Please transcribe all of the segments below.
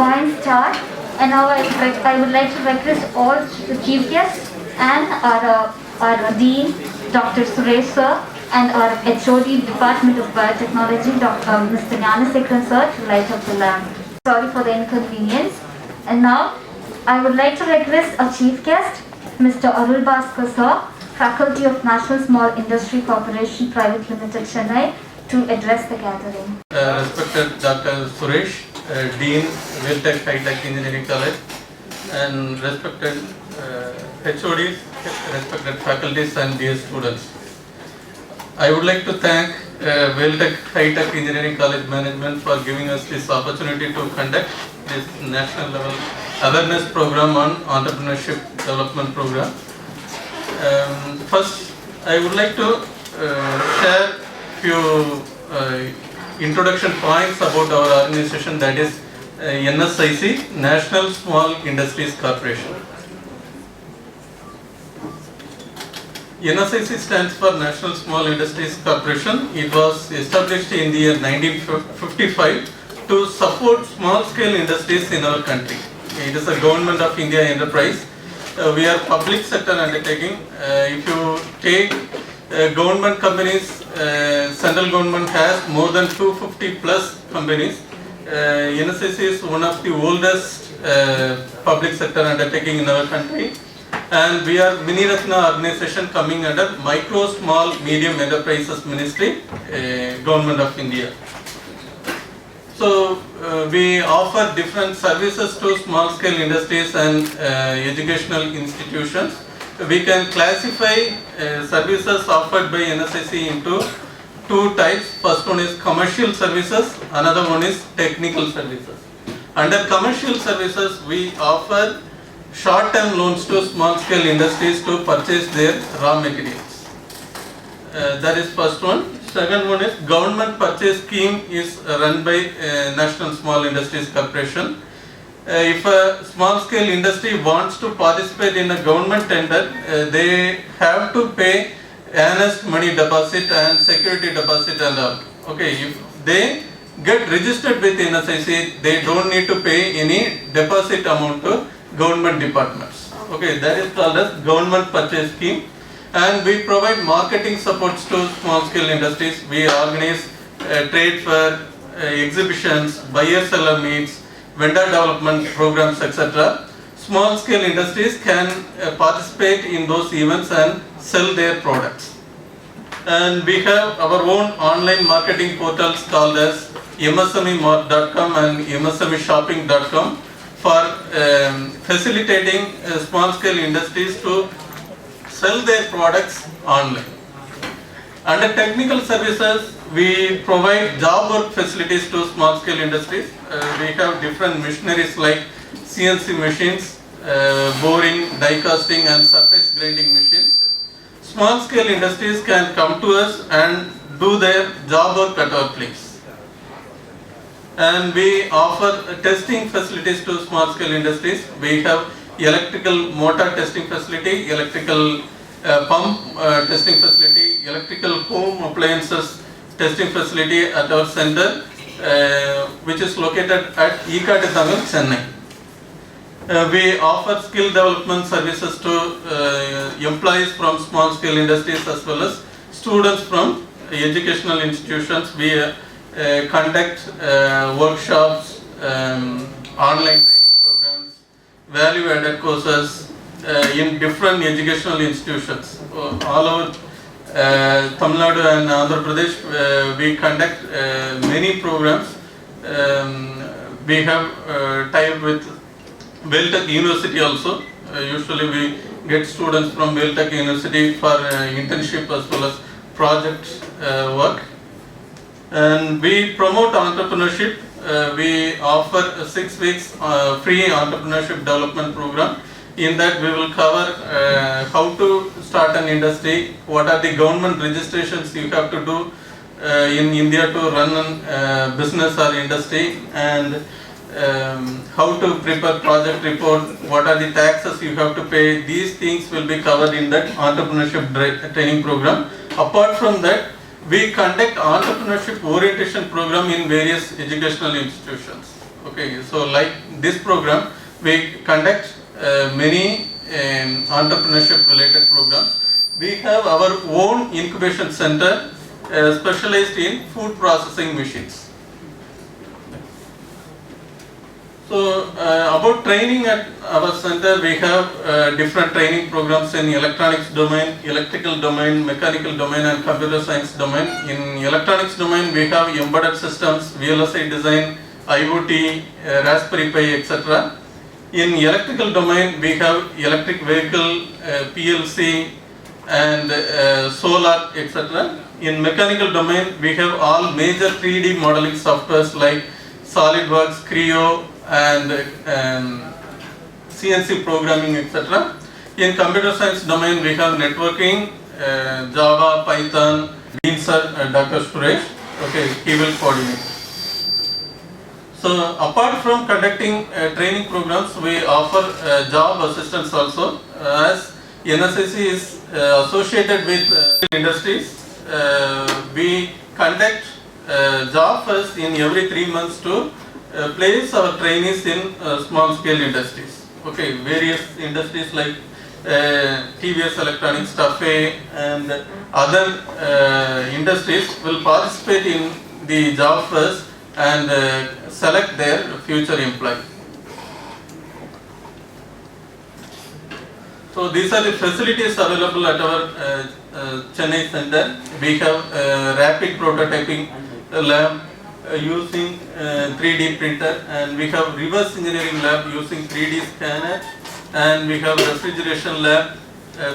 fine start. And now I would like to request all the chief guests and our Dean, Dr. Suresh sir, and our HOD Department of Biotechnology, Mr. Gnanasekharan sir, to light up the lamp. Sorry for the inconvenience. And now I would like to request our chief guest, Mr. Arul Bhaskar sir, Faculty of National Small Industry Corporation Private Limited, Chennai, to address the gathering. Respected Dr. Suresh, Dean, Welltech High Tech Engineering College, and respected HODs, respected faculties and dear students. I would like to thank Welltech High Tech Engineering College management for giving us this opportunity to conduct this national level awareness program on entrepreneurship development program. First, I would like to share few introduction points about our organization, that is NSIC, National Small Industries Corporation. NSIC stands for National Small Industries Corporation. It was established in the year 1955 to support small scale industries in our country. It is a Government of India enterprise. We are public sector undertaking. If you take government companies, central government has more than 250 plus companies. NSIC is one of the oldest public sector undertaking in our country, and we are Mini Ratna organization coming under Micro, Small, Medium Enterprises Ministry, Government of India. So we offer different services to small scale industries and educational institutions. We can classify services offered by NSIC into two types. First one is commercial services, another one is technical services. Under commercial services, we offer short-term loans to small scale industries to purchase their raw materials. That is first one. Second one is government purchase scheme is run by National Small Industries Corporation. If a small scale industry wants to participate in a government tender, they have to pay earnest money deposit and security deposit and all. Okay, if they get registered with NSIC, they don't need to pay any deposit amount to government departments. Okay, that is called as government purchase scheme. And we provide marketing supports to small scale industries. We organize trade fair, exhibitions, buyer seller meets, vendor development programs, etc. Small scale industries can participate in those events and sell their products. And we have our own online marketing portals called as msmemart.com and msmeshopping.com for facilitating small scale industries to sell their products online. Under technical services, we provide job work facilities to small scale industries. We have different machineries like CNC machines, boring, die casting and surface grinding machines. Small scale industries can come to us and do their job work at our place. And we offer testing facilities to small scale industries. We have electrical motor testing facility, electrical pump testing facility, electrical home appliances testing facility at our center, which is located at Ekadatangal, Chennai. We offer skill development services to employees from small scale industries as well as students from educational institutions. We conduct workshops, online training programs, value added courses in different educational institutions. All over Tamil Nadu and Andhra Pradesh, we conduct many programs. We have tie-up with Welltech University also. Usually we get students from Welltech University for internship as well as project work. And we promote entrepreneurship. We offer a 6 weeks free entrepreneurship development program. In that we will cover how to start an industry, what are the government registrations you have to do in India to run a business or industry, and how to prepare project report, what are the taxes you have to pay. These things will be covered in that entrepreneurship training program. Apart from that, we conduct entrepreneurship orientation program in various educational institutions. Okay, so like this program, we conduct many entrepreneurship related programs. We have our own incubation center specialized in food processing machines. So about training at our center, we have different training programs in electronics domain, electrical domain, mechanical domain and computer science domain. In electronics domain, we have embedded systems, VLSI design, IoT, Raspberry Pi, etc. In electrical domain, we have electric vehicle, PLC and solar, etc. In mechanical domain, we have all major 3D modeling softwares like SolidWorks, Creo and CNC programming, etc. In computer science domain, we have networking, Java, Python, Dean Sir, Dr. Suresh. Okay, he will coordinate. So apart from conducting training programs, we offer job assistance also. As NSSC is associated with industries, we conduct job fairs in every 3 months to place our trainees in small scale industries. Okay, various industries like TVS Electronics, Tafe and other industries will participate in the job fairs and select their future employee. So these are the facilities available at our Chennai center. We have rapid prototyping lab using 3D printer, and we have reverse engineering lab using 3D scanner, and we have refrigeration lab,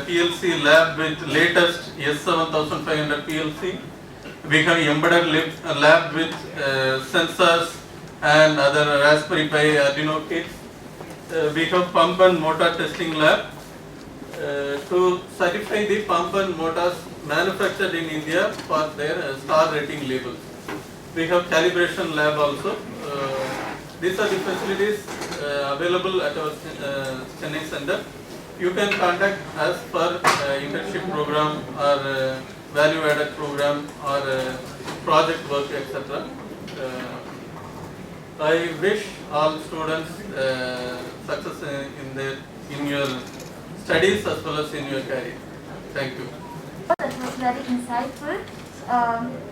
PLC lab with latest S7500 PLC. We have embedded lab with sensors and other Raspberry Pi Arduino kits. We have pump and motor testing lab to certify the pump and motors manufactured in India for their star rating labels. We have calibration lab also. These are the facilities available at our Chennai center. You can contact us for internship program or value added program or project work, etc. I wish all students success in your studies as well as in your career. Thank you. That was very insightful.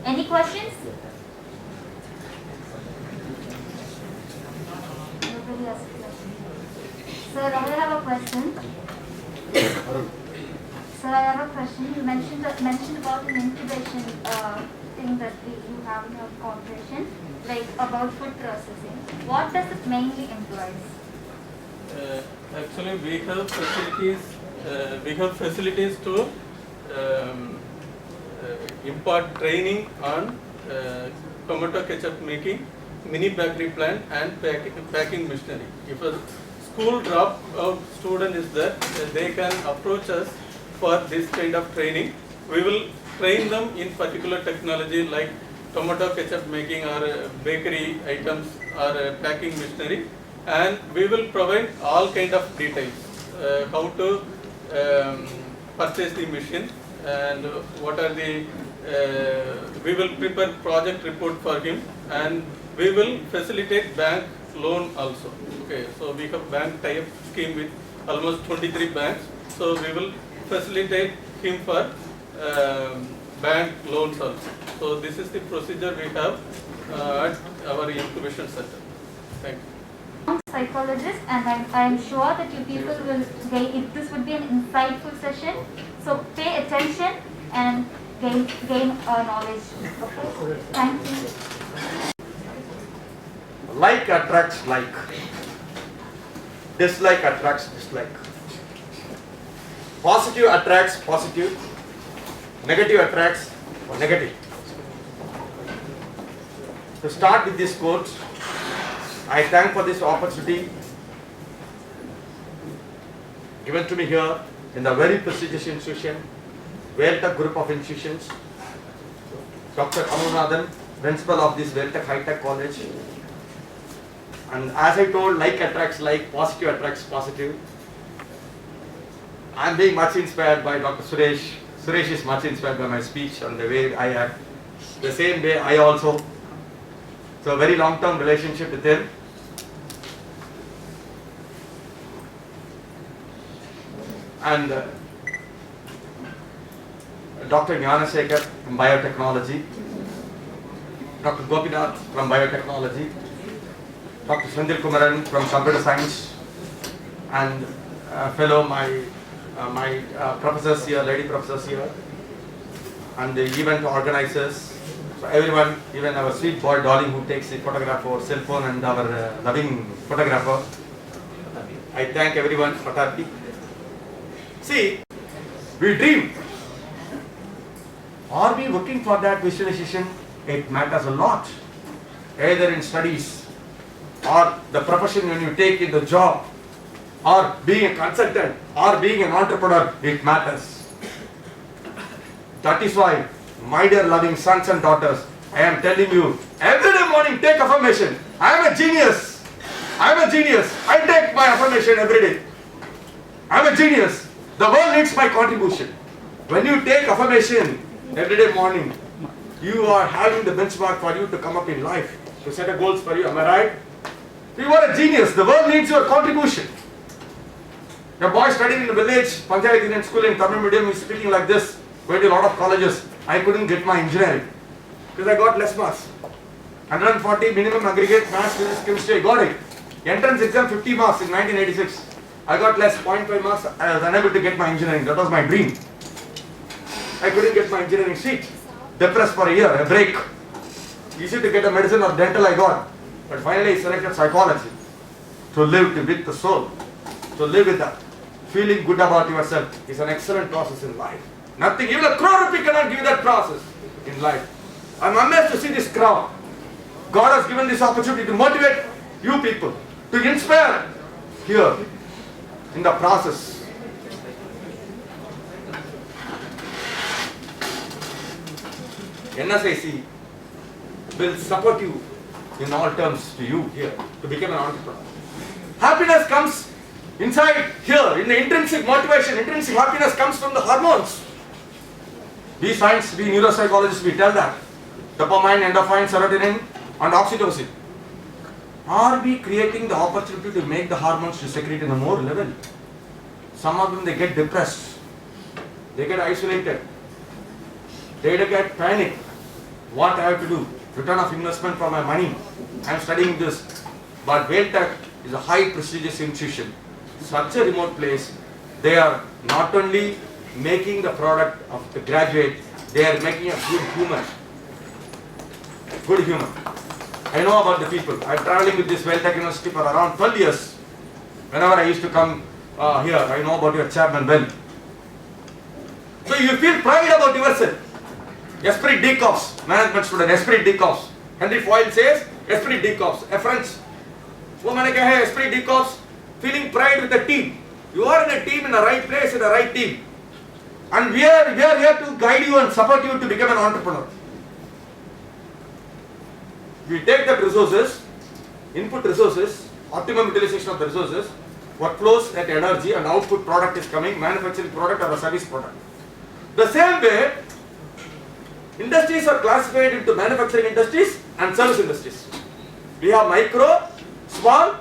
Any questions? Nobody has a question. Sir, I have a question. Sir, I have a question. You mentioned about an incubation thing that you have in your corporation, like about food processing. What does it mainly imply? Actually, we have facilities to impart training on tomato ketchup making, mini bakery plant and packing machinery. If a school dropout student is there, they can approach us for this kind of training. We will train them in particular technology like tomato ketchup making or bakery items or packing machinery, and we will provide all kind of details, how to purchase the machine and what are the, we will prepare project report for him, and we will facilitate bank loan also. Okay, so we have bank tie-up scheme with almost 23 banks, so we will facilitate him for bank loans also. So this is the procedure we have at our incubation center. Thank you. Psychologist, and I'm sure that you people will gain, this would be an insightful session, so pay attention and gain knowledge. Okay? Thank you. Like attracts like, dislike attracts dislike. Positive attracts positive, negative attracts negative. To start with this quote, I thank for this opportunity given to me here in the very prestigious institution, Vailtech group of institutions, Dr. Amunathan, principal of this Vailtech High Tech College. And as I told, like attracts like, positive attracts positive. I am being much inspired by Dr. Suresh. Suresh is much inspired by my speech and the way I act. The same way I also. So a very long-term relationship with him. and Dr. Gnanasekhar from biotechnology, Dr. Gopinath from biotechnology, Dr. Sandil Kumaran from computer science, and fellow my professors here, lady professors here, and the event organizers. So everyone, even our sweet boy Dolly who takes the photograph over cell phone, and our loving photographer. I thank everyone for that. See, we dream. Are we working for that visualization? It matters a lot. Either in studies, or the profession when you take in the job, or being a consultant, or being an entrepreneur, it matters. That is why, my dear loving sons and daughters, I am telling you, every day morning take affirmation. I am a genius. I am a genius. I take my affirmation every day. I am a genius. The world needs my contribution. When you take affirmation every day morning, you are having the benchmark for you to come up in life, to set a goals for you. Am I right? You are a genius. The world needs your contribution. A boy studying in the village, Panchayat Indian School in Tamil medium is speaking like this. Went to a lot of colleges. I couldn't get my engineering because I got less marks. 140 minimum aggregate maths, physics, chemistry. I got it. Entrance exam 50 marks in 1986. I got less 0.5 marks. I was unable to get my engineering. That was my dream. I couldn't get my engineering seat. Depressed for a year, a break. Easy to get a medicine or dental I got. But finally I selected psychology. To live with the soul. To live with that. Feeling good about yourself is an excellent process in life. Nothing, even a crore rupee cannot give that process in life. I'm amazed to see this crowd. God has given this opportunity to motivate you people, to inspire here in the process. NSIC will support you in all terms to you here to become an entrepreneur. Happiness comes inside here in the intrinsic motivation. Intrinsic happiness comes from the hormones. We science, we neuropsychologists, we tell that. Dopamine, endorphin, serotonin and oxytocin. Are we creating the opportunity to make the hormones to secrete in a more level? Some of them they get depressed. They get isolated. They get panic. What I have to do? Return of investment for my money. I am studying this. But Vailtech is a high prestigious institution. Such a remote place, they are not only making the product of the graduate, they are making a good human. Good human. I know about the people. I am traveling with this Vailtech University for around 12 years. Whenever I used to come here, I know about your chairman well. So you feel pride about yourself. Esprit de corps, management student, esprit de corps. Henry Foyle says, esprit de corps, a French. वो मैंने कहा है esprit de corps, feeling pride with the team. You are in a team, in the right place, in the right team. And we are here to guide you and support you to become an entrepreneur. We take that resources, input resources, optimum utilization of the resources, what flows that energy and output product is coming, manufacturing product or a service product. The same way, industries are classified into manufacturing industries and service industries. We have micro, small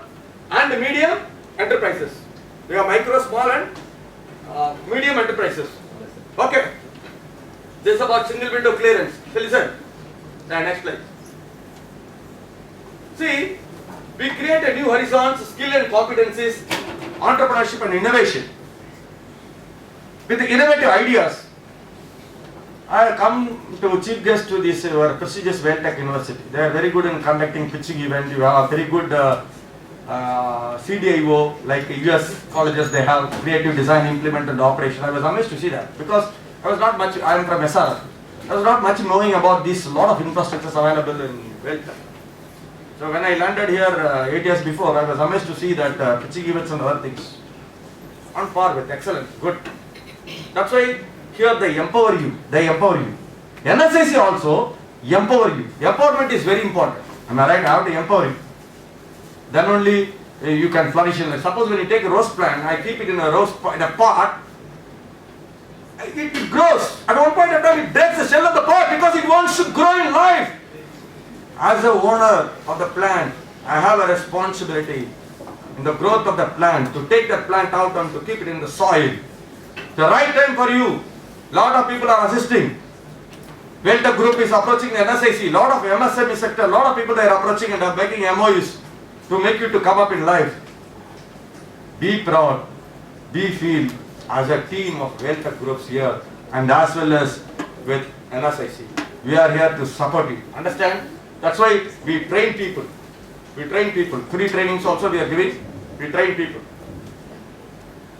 and medium enterprises. We have micro, small and medium enterprises. Okay. This is about single window clearance. So listen. Next slide. See, we create a new horizons, skill and competencies, entrepreneurship and innovation. With the innovative ideas, I come to chief guest to this prestigious Vailtech University. They are very good in conducting pitching event. You have a very good CDIO, like US colleges, they have creative design, implement and operation. I was amazed to see that because I was not much, I am from SR. I was not much knowing about this, lot of infrastructures available in Vailtech. So when I landed here 8 years before, I was amazed to see that pitching events and other things. On par with, excellent, good. That's why here they empower you, NSIC also empower you. Empowerment is very important. Am I right? I have to empower you. Then only you can flourish in life. Suppose when you take a rose plant, I keep it in a pot, it grows. At one point of time, it breaks the shell of the pot because it wants to grow in life. As the owner of the plant, I have a responsibility in the growth of the plant to take that plant out and to keep it in the soil The right time for you. Lot of people are assisting. Weltec Group is approaching the NSIC. Lot of MSME sector, lot of people they are approaching and are making MOUs to make you to come up in life. Be proud. Be feel as a team of Weltec Groups here and as well as with NSIC. We are here to support you. Understand? That's why we train people. We train people. Free trainings also we are giving. We train people.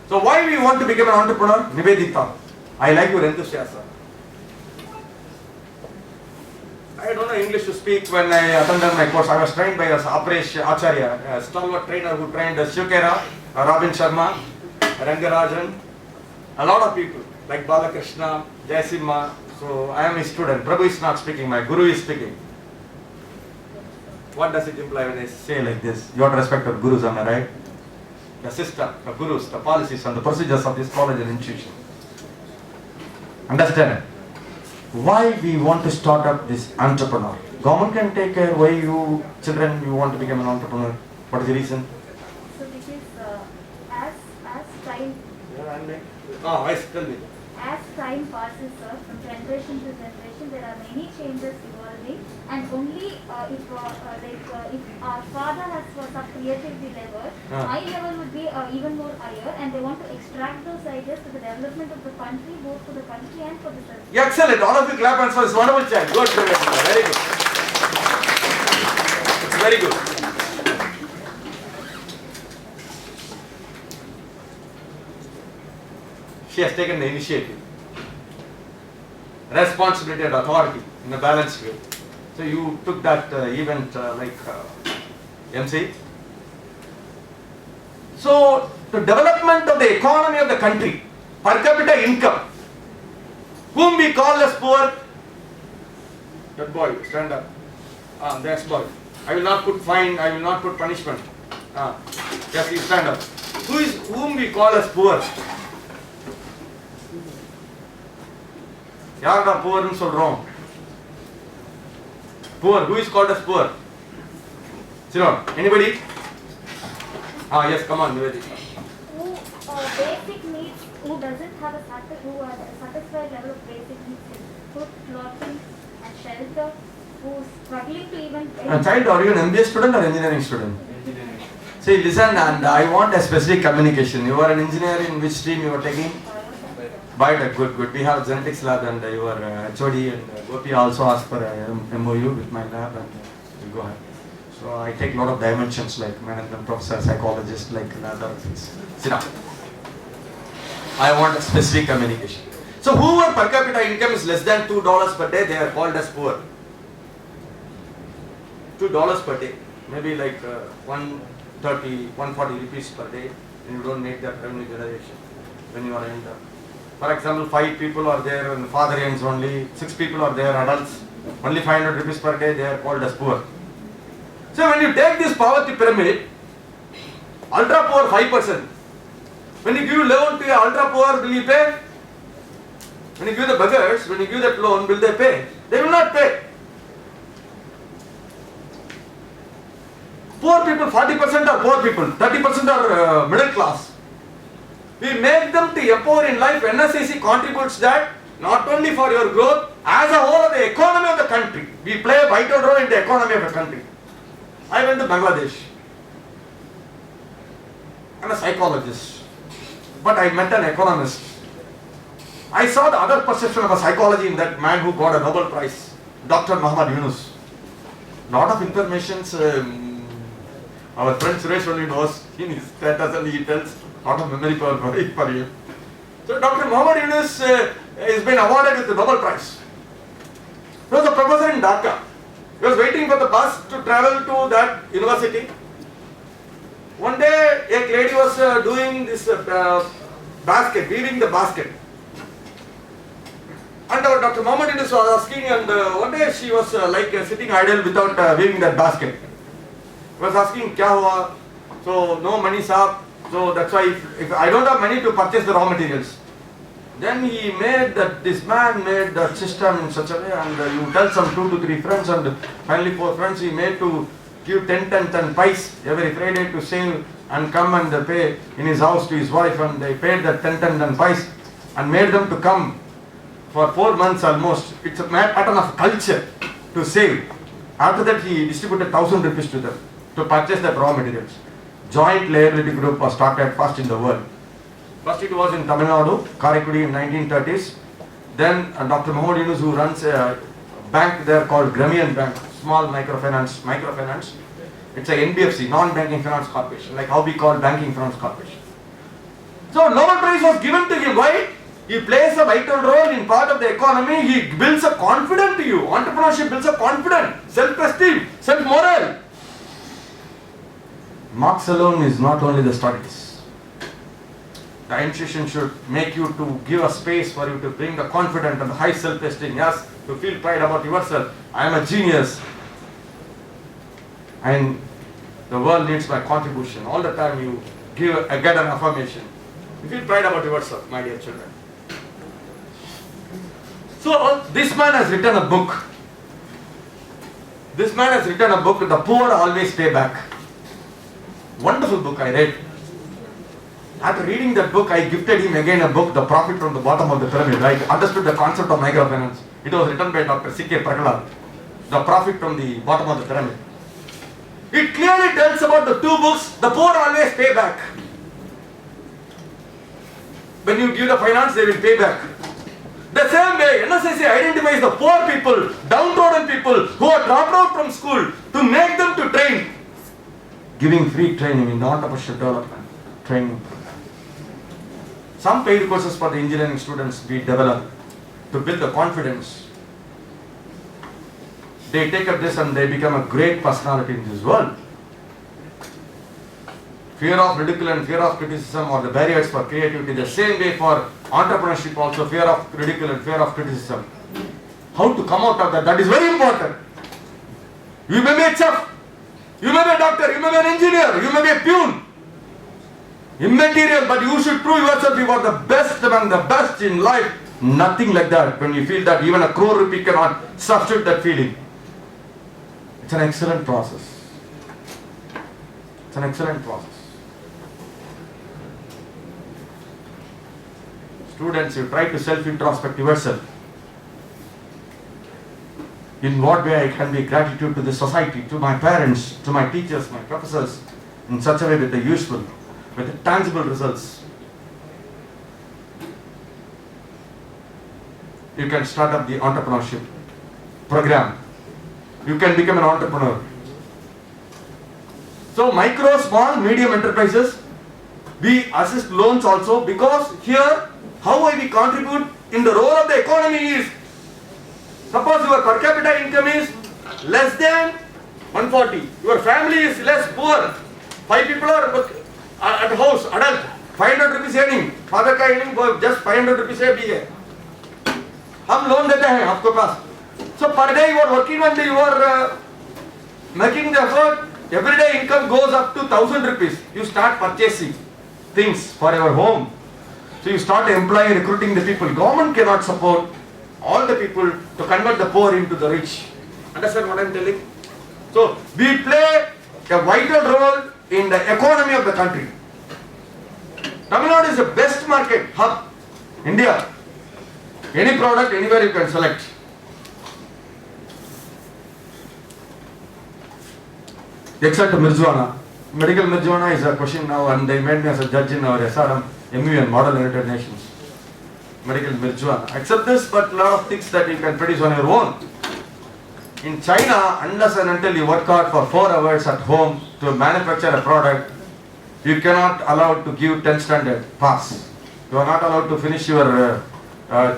So why we want to become an entrepreneur? Nivedita, I like your enthusiasm. I don't know English to speak. When I attended my course, I was trained by Apresh Acharya, a stalwart trainer who trained Shukera, Robin Sharma, Rangarajan, a lot of people like Balakrishna, Jaisimha. So I am a student. Prabhu is not speaking, my Guru is speaking. What does it imply when I say like this? You have respect of Gurus, am I right? The system, the Gurus, the policies and the procedures of this college and institution. Understand? Why we want to start up this entrepreneur? Government can take care. Why you children you want to become an entrepreneur? What is the reason? So because as time Tell me. as time passes, sir, from generation to generation, there are many changes evolving, and only if our father has some creativity level, my level would be even more higher, and they want to extract those ideas to the development of the country, both for the country and for the service. Yeah, excellent. All of you clap hands for this wonderful child. Good, very good. It's very good. She has taken the initiative. Responsibility and authority in a balanced way. So you took that event MC. So the development of the economy of the country, per capita income, whom we call as poor. That boy, stand up. That's boy. I will not put fine, I will not put punishment. Yes, you stand up. Whom we call as poor? யாரடா poorன்னு சொல்றோம்? Poor, who is called as poor? Sit down. Anybody? Yes, come on, Nivedita. Who basic needs, who doesn't have a satisfied level of basic needs, food, clothing, and shelter, who's struggling to even. Child, are you an MBA student or engineering student? Engineering. See, listen, and I want a specific communication. You are an engineer in which stream you are taking? Biotech, good. We have genetics lab and your HOD and Gopi also asked for a MOU with my lab and we go ahead. So I take a lot of dimensions like management professor, psychologist, like other things. Sit down. I want a specific communication. So whoever per capita income is less than $2 per day, they are called as poor. $2 per day, maybe like 130, 140 rupees per day, and you don't make that revenue generation when you are in the. For example, 5 people are there and father earns only, 6 people are there, adults, only 500 rupees per day, they are called as poor. So when you take this poverty pyramid, ultra poor 5%. When you give loan to a ultra poor, will you pay? When you give the beggars, when you give that loan, will they pay? They will not pay. Poor people, 40% are poor people, 30% are middle class. We make them to empower in life. NSCC contributes that not only for your growth, as a whole of the economy of the country. We play a vital role in the economy of the country. I went to Bangladesh. I'm a psychologist, but I met an economist. I saw the other perception of a psychology in that man who got a Nobel Prize, Dr. Muhammad Yunus. Lot of informations. Our friend Suresh only knows in his status and he tells lot of memory power for him. So Dr. Muhammad Yunus has been awarded with the Nobel Prize. He was a professor in Dhaka. He was waiting for the bus to travel to that university. One day a lady was doing this basket, weaving the basket. And our Dr. Muhammad Yunus was asking, and one day she was sitting idle without weaving that basket. He was asking, kya hua? So no money, sir. So that's why if I don't have money to purchase the raw materials. Then he made that, this man made that system in such a way, and you tell some 2 to 3 friends, and finally 4 friends he made to give 10 pies every Friday to save and come and pay in his house to his wife, and they paid that 10 pies. and made them to come for 4 months almost. It's a pattern of culture to save. After that, he distributed 1,000 rupees to them to purchase the raw materials. Joint liability group was started first in the world. First it was in Tamil Nadu, Karaikudi in 1930s. Then Dr. Mohammed Yunus, who runs a bank there called Gramian Bank, small microfinance. It's a NBFC, non-banking finance corporation, like how we call banking finance corporation. So Nobel Prize was given to him. Why? He plays a vital role in part of the economy. He builds a confidence to you. Entrepreneurship builds a confidence, self-esteem, self-morale. Marks alone is not only the studies. The institution should make you to give a space for you to bring the confidence and the high self-esteem. Yes, to feel pride about yourself. I am a genius. And the world needs my contribution. All the time you get an affirmation. You feel pride about yourself, my dear children. So this man has written a book. This man has written a book, The Poor Always Pay Back. Wonderful book I read. After reading that book, I gifted him again a book, The Profit from the Bottom of the Pyramid. I understood the concept of microfinance. It was written by Dr. C.K. Prahalad. The Profit from the Bottom of the Pyramid. It clearly tells about the two books, The Poor Always Pay Back. When you give the finance, they will pay back. The same way, NSSC identifies the poor people, downtrodden people who are dropped out from school to make them to train. Giving free training in entrepreneurship development, training. Some paid courses for the engineering students we develop to build the confidence. They take up this and they become a great personality in this world. Fear of ridicule and fear of criticism are the barriers for creativity. The same way for entrepreneurship also, fear of ridicule and fear of criticism. How to come out of that? That is very important. You may be a chef, you may be a doctor, you may be an engineer, you may be a peon. Immaterial, but you should prove yourself you are the best among the best in life. Nothing like that. When you feel that even a crore rupee cannot substitute that feeling. It's an excellent process. It's an excellent process. Students, you try to self-introspect yourself. In what way I can be gratitude to the society, to my parents, to my teachers, my professors, in such a way with the useful, with the tangible results. You can start up the entrepreneurship program. You can become an entrepreneur. So micro, small, medium enterprises, we assist loans also, because here how we contribute in the role of the economy is, suppose your per capita income is less than 140, your family is less poor, 5 people are at house, adult, 500 rupees earning, father का earning just 500 rupees है, हम loan देते हैं आपको पास. So per day you are working and you are making the effort, every day income goes up to 1,000 rupees. You start purchasing things for your home. So you start employing, recruiting the people. Government cannot support all the people to convert the poor into the rich. Understand what I am telling? So we play a vital role in the economy of the country. Tamil Nadu is the best market hub. India. Any product, anywhere you can select. Except marijuana. Medical marijuana is a question now, and they made me as a judge in our SRM, MUN, Model United Nations. Medical marijuana. Except this, but a lot of things that you can produce on your own. In China, unless and until you work hard for 4 hours at home to manufacture a product, you cannot allowed to give 10th standard pass. You are not allowed to finish your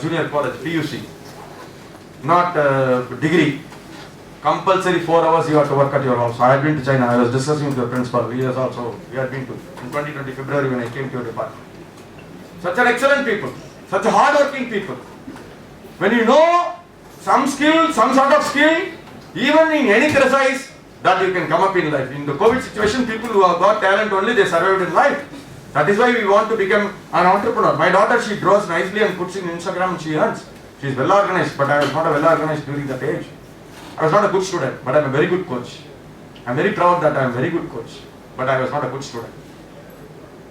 junior college, PUC. Not degree. Compulsory 4 hours you have to work at your house. I had been to China. I was discussing with the principal. He has also, we had been to in 2020 February when I came to your department. Such an excellent people, such a hard-working people. When you know some skill, some sort of skill, even in any exercise, that you can come up in life. In the COVID situation, people who have got talent only, they survived in life. That is why we want to become an entrepreneur. My daughter, she draws nicely and puts in Instagram and she earns. She is well organized, but I was not well organized during that age. I was not a good student, but I am a very good coach. I am very proud that I am a very good coach, but I was not a good student.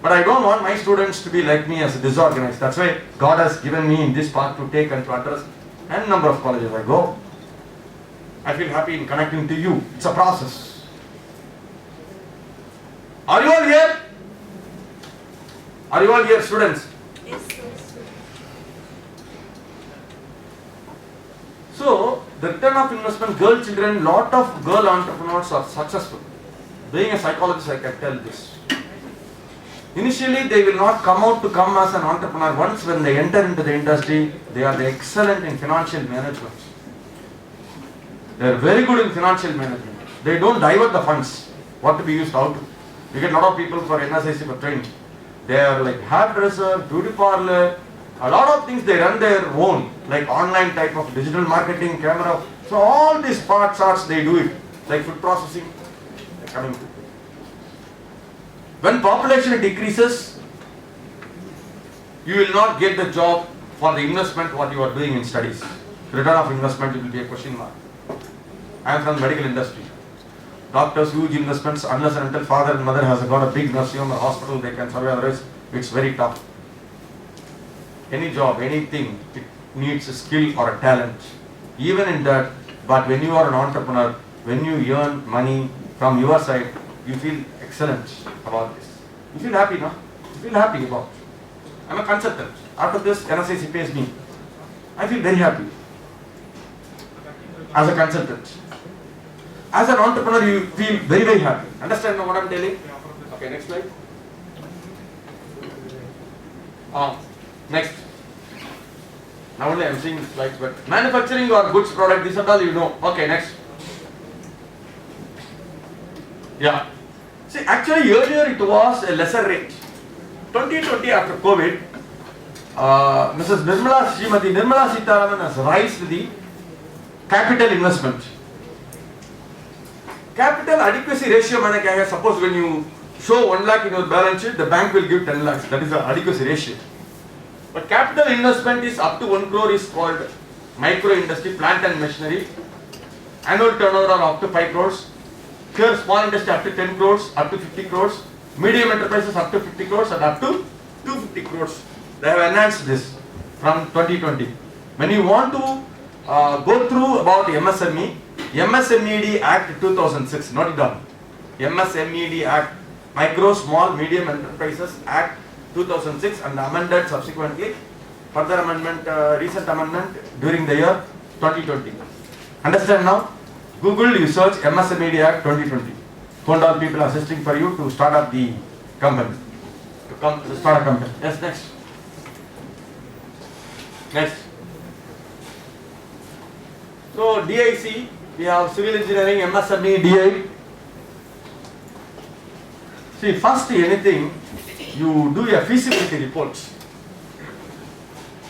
But I don't want my students to be like me as disorganized. That's why God has given me in this path to take and to address n number of colleges I go. I feel happy in connecting to you. It's a process. Are you all here? Are you all here, students? Yes, sir. So, the return of investment, girl children, lot of girl entrepreneurs are successful. Being a psychologist, I can tell this. Initially, they will not come out to come as an entrepreneur. Once when they enter into the industry, they are excellent in financial management. They are very good in financial management. They don't divert the funds, what to be used, how to. You get a lot of people for NSIC for training. They are like hairdresser, beauty parlor, a lot of things they run their own, like online type of digital marketing, camera. So all these parts they do it, like food processing, they're coming to. When population decreases, you will not get the job for the investment what you are doing in studies. Return of investment will be a question mark. I am from the medical industry. Doctors, huge investments, unless and until father and mother has got a big nursing home or hospital, they can survive, otherwise it's very tough. Any job, anything, it needs a skill or a talent. Even in that, but when you are an entrepreneur, when you earn money from your side, you feel excellent about this. You feel happy, no? You feel happy about it. I'm a consultant. After this, NSIC pays me. I feel very happy as a consultant. As an entrepreneur, you feel very, very happy. Understand what I'm telling? Okay, next slide. Next. Now only I'm seeing slides, but manufacturing or goods product, this and all you know. Okay, next. Yeah. See, actually earlier it was a lesser rate. 2020 after COVID, Mrs. Srimati Nirmala Sitharaman has raised the capital investment. Capital adequacy ratio maine kya hai? Suppose when you show 1 lakh in your balance sheet, the bank will give 10 lakhs. That is the adequacy ratio. But capital investment is up to 1 crore is called micro industry, plant and machinery. Annual turnover of up to 5 crores. Here small industry up to 10 crores, up to 50 crores. Medium enterprises up to 50 crores and up to 250 crores. They have enhanced this from 2020. When you want to go through about MSME, MSMED Act 2006, not it down. MSMED Act, Micro, Small, Medium Enterprises Act 2006 and amended subsequently. Further amendment, recent amendment during the year 2020. Understand now? Google, you search MSMED Act 2020. Found all people assisting for you to start up the company. To start a company. Yes, next. Next. So DIC, we have civil engineering, MSME, DI. See, first anything, you do a feasibility report.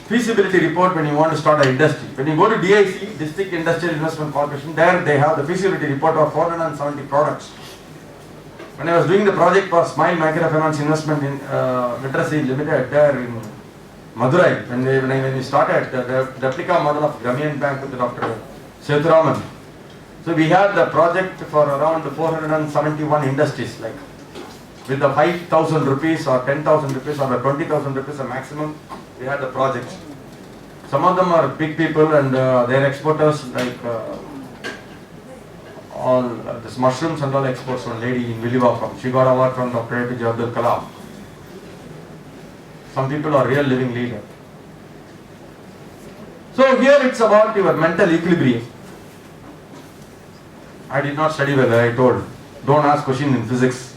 Feasibility report when you want to start an industry. When you go to DIC, District Industrial Investment Corporation, there they have the feasibility report of 470 products. When I was doing the project for Smile Microfinance Investment in Literacy Limited there in Madurai, when we started the replica model of Grameen Bank with Dr. Sethuraman. So we had the project for around 471 industries, like with the 5,000 rupees or 10,000 rupees or the 20,000 rupees a maximum, we had the project. Some of them are big people and they're exporters, like all this mushrooms and all exports. One lady in Vilivakkam, she got award from Dr. APJ Abdul Kalam. Some people are real living leaders. So here it's about your mental equilibrium. I did not study well, I told. Don't ask questions in physics.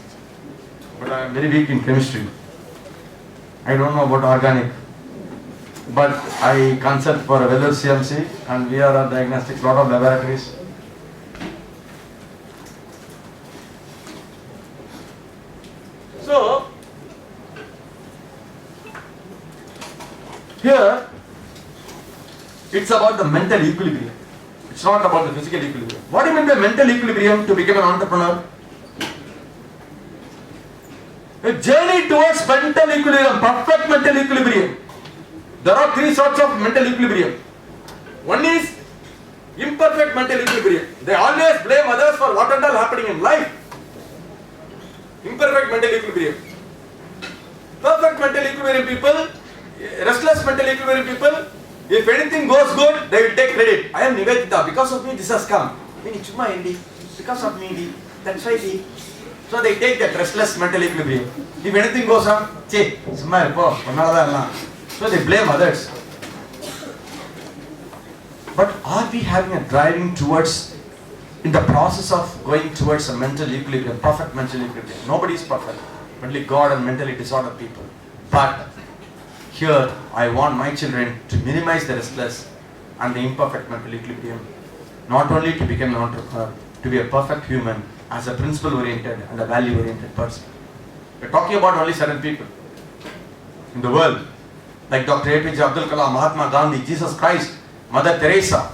But I am very weak in chemistry. I don't know about organic. But I consult for a Vellore CMC and we are at diagnostics, lot of laboratories. So, here, it's about the mental equilibrium. It's not about the physical equilibrium. What do you mean by mental equilibrium to become an entrepreneur? A journey towards mental equilibrium, perfect mental equilibrium. There are three sorts of mental equilibrium. One is imperfect mental equilibrium. They always blame others for what and all happening in life. Imperfect mental equilibrium. Perfect mental equilibrium people, restless mental equilibrium people, if anything goes good, they will take credit. I am Nivedita, because of me this has come. Because of me, that's why. So they take that restless mental equilibrium. If anything goes wrong, so they blame others. But are we having a driving towards, in the process of going towards a mental equilibrium, perfect mental equilibrium? Nobody is perfect, only God and mentally disordered people. But here, I want my children to minimize the restless and the imperfect mental equilibrium. Not only to become an entrepreneur, to be a perfect human, as a principle-oriented and a value-oriented person. We're talking about only certain people in the world, like Dr. APJ Abdul Kalam, Mahatma Gandhi, Jesus Christ, Mother Teresa.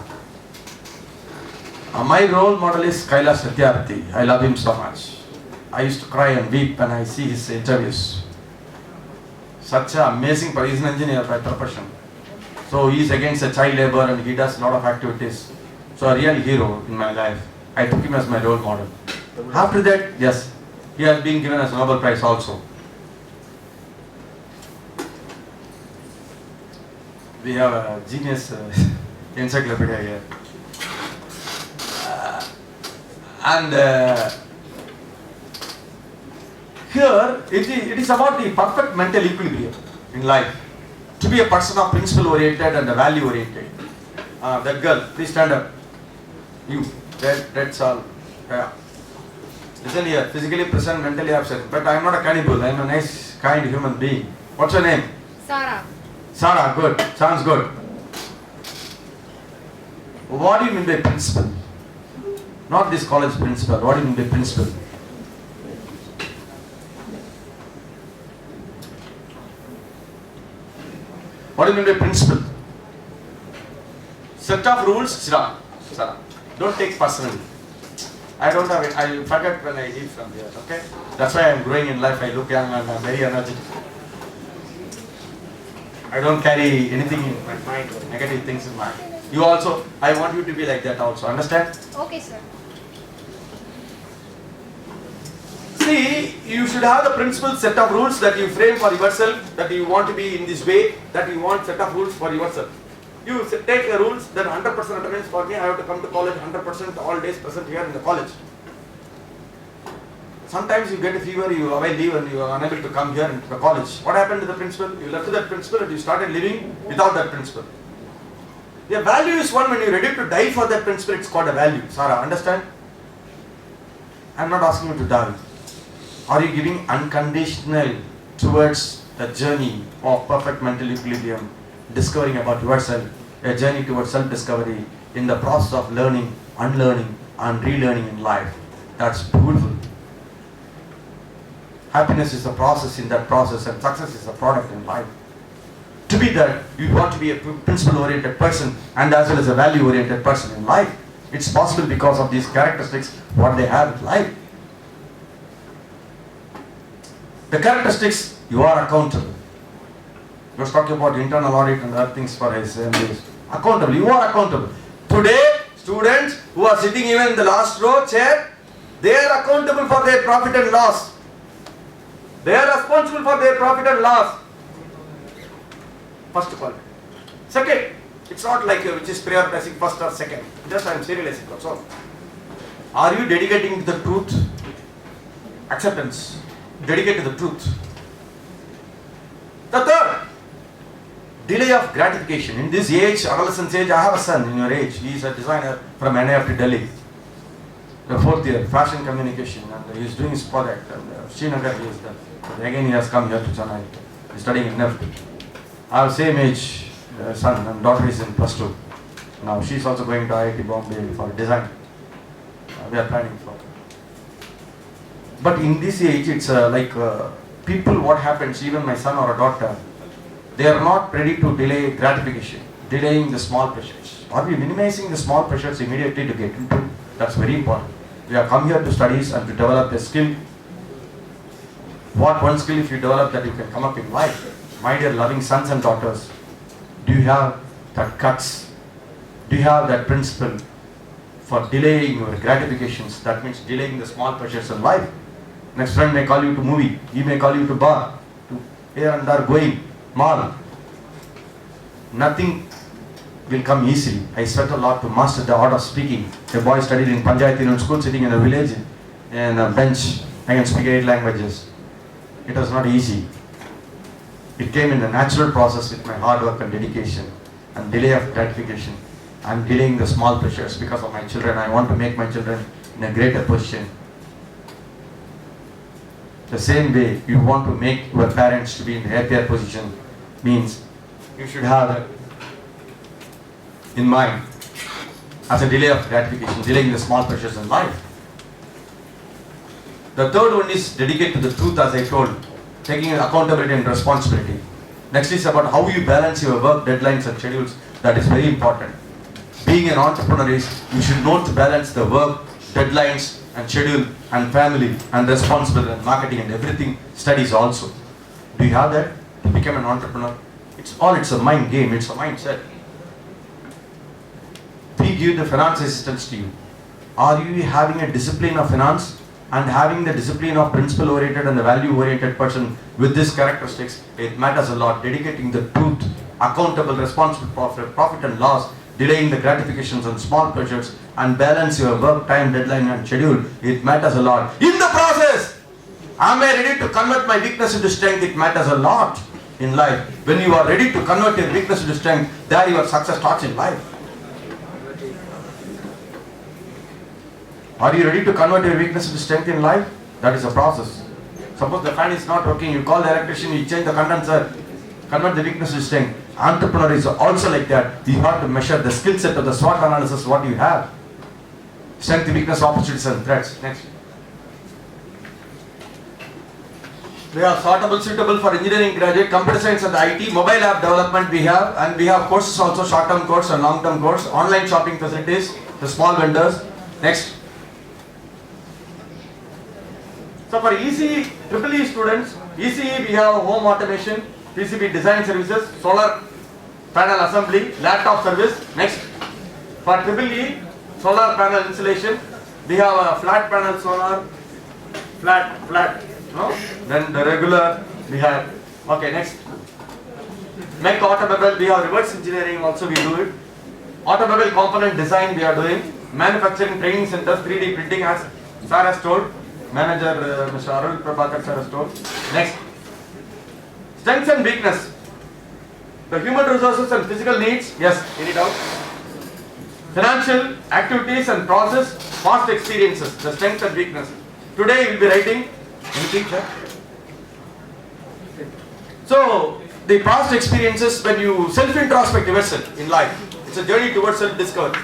My role model is Kailash Satyarthi. I love him so much. I used to cry and weep when I see his interviews. Such an amazing person. He's an engineer by profession. So he is against the child labor and he does a lot of activities. So a real hero in my life. I took him as my role model. After that, yes, he has been given as Nobel Prize also. We have a genius encyclopedia here. Here, it is about the perfect mental equilibrium in life. To be a person of principle-oriented and value-oriented. That girl, please stand up. You, that's all. Yeah. Listen here, physically present, mentally absent. But I am not a cannibal, I am a nice, kind human being. What's your name? Sarah. Sarah, good. Sounds good. What do you mean by principle? Not this college principle. What do you mean by principle? What do you mean by principle? Set of rules. Sit down. Sarah. Don't take personally. I don't have it. I forget when I leave from here. Okay? That's why I'm growing in life. I look young and I'm very energetic. I don't carry anything in my mind, negative things in mind. You also, I want you to be like that also. Understand? Okay, sir. See, you should have the principle set of rules that you frame for yourself, that you want to be in this way, that you want set of rules for yourself. You take the rules, then 100% attendance for me, I have to come to college 100% all days present here in the college. Sometimes you get a fever, you away leave and you are unable to come here into the college. What happened to the principle? You left that principle and you started living without that principle. The value is one. When you're ready to die for that principle, it's called a value. Sarah, understand? I'm not asking you to die. Are you giving unconditional towards the journey of perfect mental equilibrium, discovering about yourself, a journey towards self-discovery in the process of learning, unlearning and relearning in life? That's beautiful. Happiness is a process in that process and success is a product in life. To be that, you want to be a principle-oriented person and as well as a value-oriented person in life. It's possible because of these characteristics, what they have in life. The characteristics, you are accountable. He was talking about internal audit and other things for his MBAs. Accountable, you are accountable. Today, students who are sitting even in the last row chair, they are accountable for their profit and loss. They are responsible for their profit and loss. First of all. Second, it's not like which is prioritizing first or second. Just I am serializing, that's all. Are you dedicating to the truth? Acceptance. Dedicate to the truth. The third, delay of gratification. In this age, adolescence age, I have a son in your age. He is a designer from NIFT Delhi. The fourth year, fashion communication, and he is doing his project. And Srinagar he is done. Again he has come here to Chennai. He is studying in NIFT. I have same age son and daughter is in +2. Now she is also going to IIT Bombay for design. We are planning for. But in this age, it's people, what happens, even my son or a daughter, they are not ready to delay gratification, delaying the small pressures. Are we minimizing the small pressures immediately to get into? That's very important. We have come here to studies and to develop a skill. What one skill if you develop that you can come up in life? My dear loving sons and daughters, do you have that guts? Do you have that principle for delaying your gratifications? That means delaying the small pressures in life. Next friend may call you to movie, he may call you to bar, to here and there going, mall. Nothing will come easily. I sweat a lot to master the art of speaking. A boy studied in Panchayat Union School, sitting in a village in a bench. I can speak 8 languages. It was not easy. It came in a natural process with my hard work and dedication and delay of gratification. I am delaying the small pleasures because of my children. I want to make my children in a greater position. The same way you want to make your parents to be in a happier position means you should have that in mind as a delay of gratification, delaying the small pleasures in life. The third one is dedicated to the truth, as I told, taking accountability and responsibility. Next is about how you balance your work deadlines and schedules. That is very important. Being an entrepreneur is you should know to balance the work, deadlines and schedule and family and responsibility and marketing and everything, studies also. Do you have that to become an entrepreneur? It's a mind game, it's a mindset. We give the finance assistance to you. Are you having a discipline of finance and having the discipline of principle oriented and the value oriented person with these characteristics? It matters a lot. Dedicating the truth, accountable, responsible profit and loss, delaying the gratifications and small pleasures, and balance your work time, deadline and schedule. It matters a lot. In the process, am I ready to convert my weakness into strength? It matters a lot in life. When you are ready to convert your weakness into strength, there your success starts in life. Are you ready to convert your weakness into strength in life? That is a process. Suppose the fan is not working, you call the electrician, you change the condenser, convert the weakness to strength. Entrepreneur is also like that. You have to measure the skill set of the SWOT analysis, what you have. Strength, weakness, opportunities and threats. Next. We are sortable, suitable for engineering graduate, computer science and IT, mobile app development we have, and we have courses also, short-term course and long-term course, online shopping facilities, the small vendors. Next. So for ECE students, ECE we have home automation, PCB design services, solar panel assembly, laptop service. Next. For EEE, solar panel installation, we have a flat panel solar, flat, no? Then the regular we have. Okay, next. Make automobile, we have reverse engineering also we do it. Automobile component design we are doing. Manufacturing training centers, 3D printing as Sir has told. Manager Mr. Arul Prabhakar sir has told. Next. Strengths and weakness. The human resources and physical needs. Yes, any doubt? Financial activities and process, past experiences, the strengths and weakness. Today you will be writing anything, sir? So, the past experiences, when you self-introspect yourself in life, it's a journey towards self-discovery.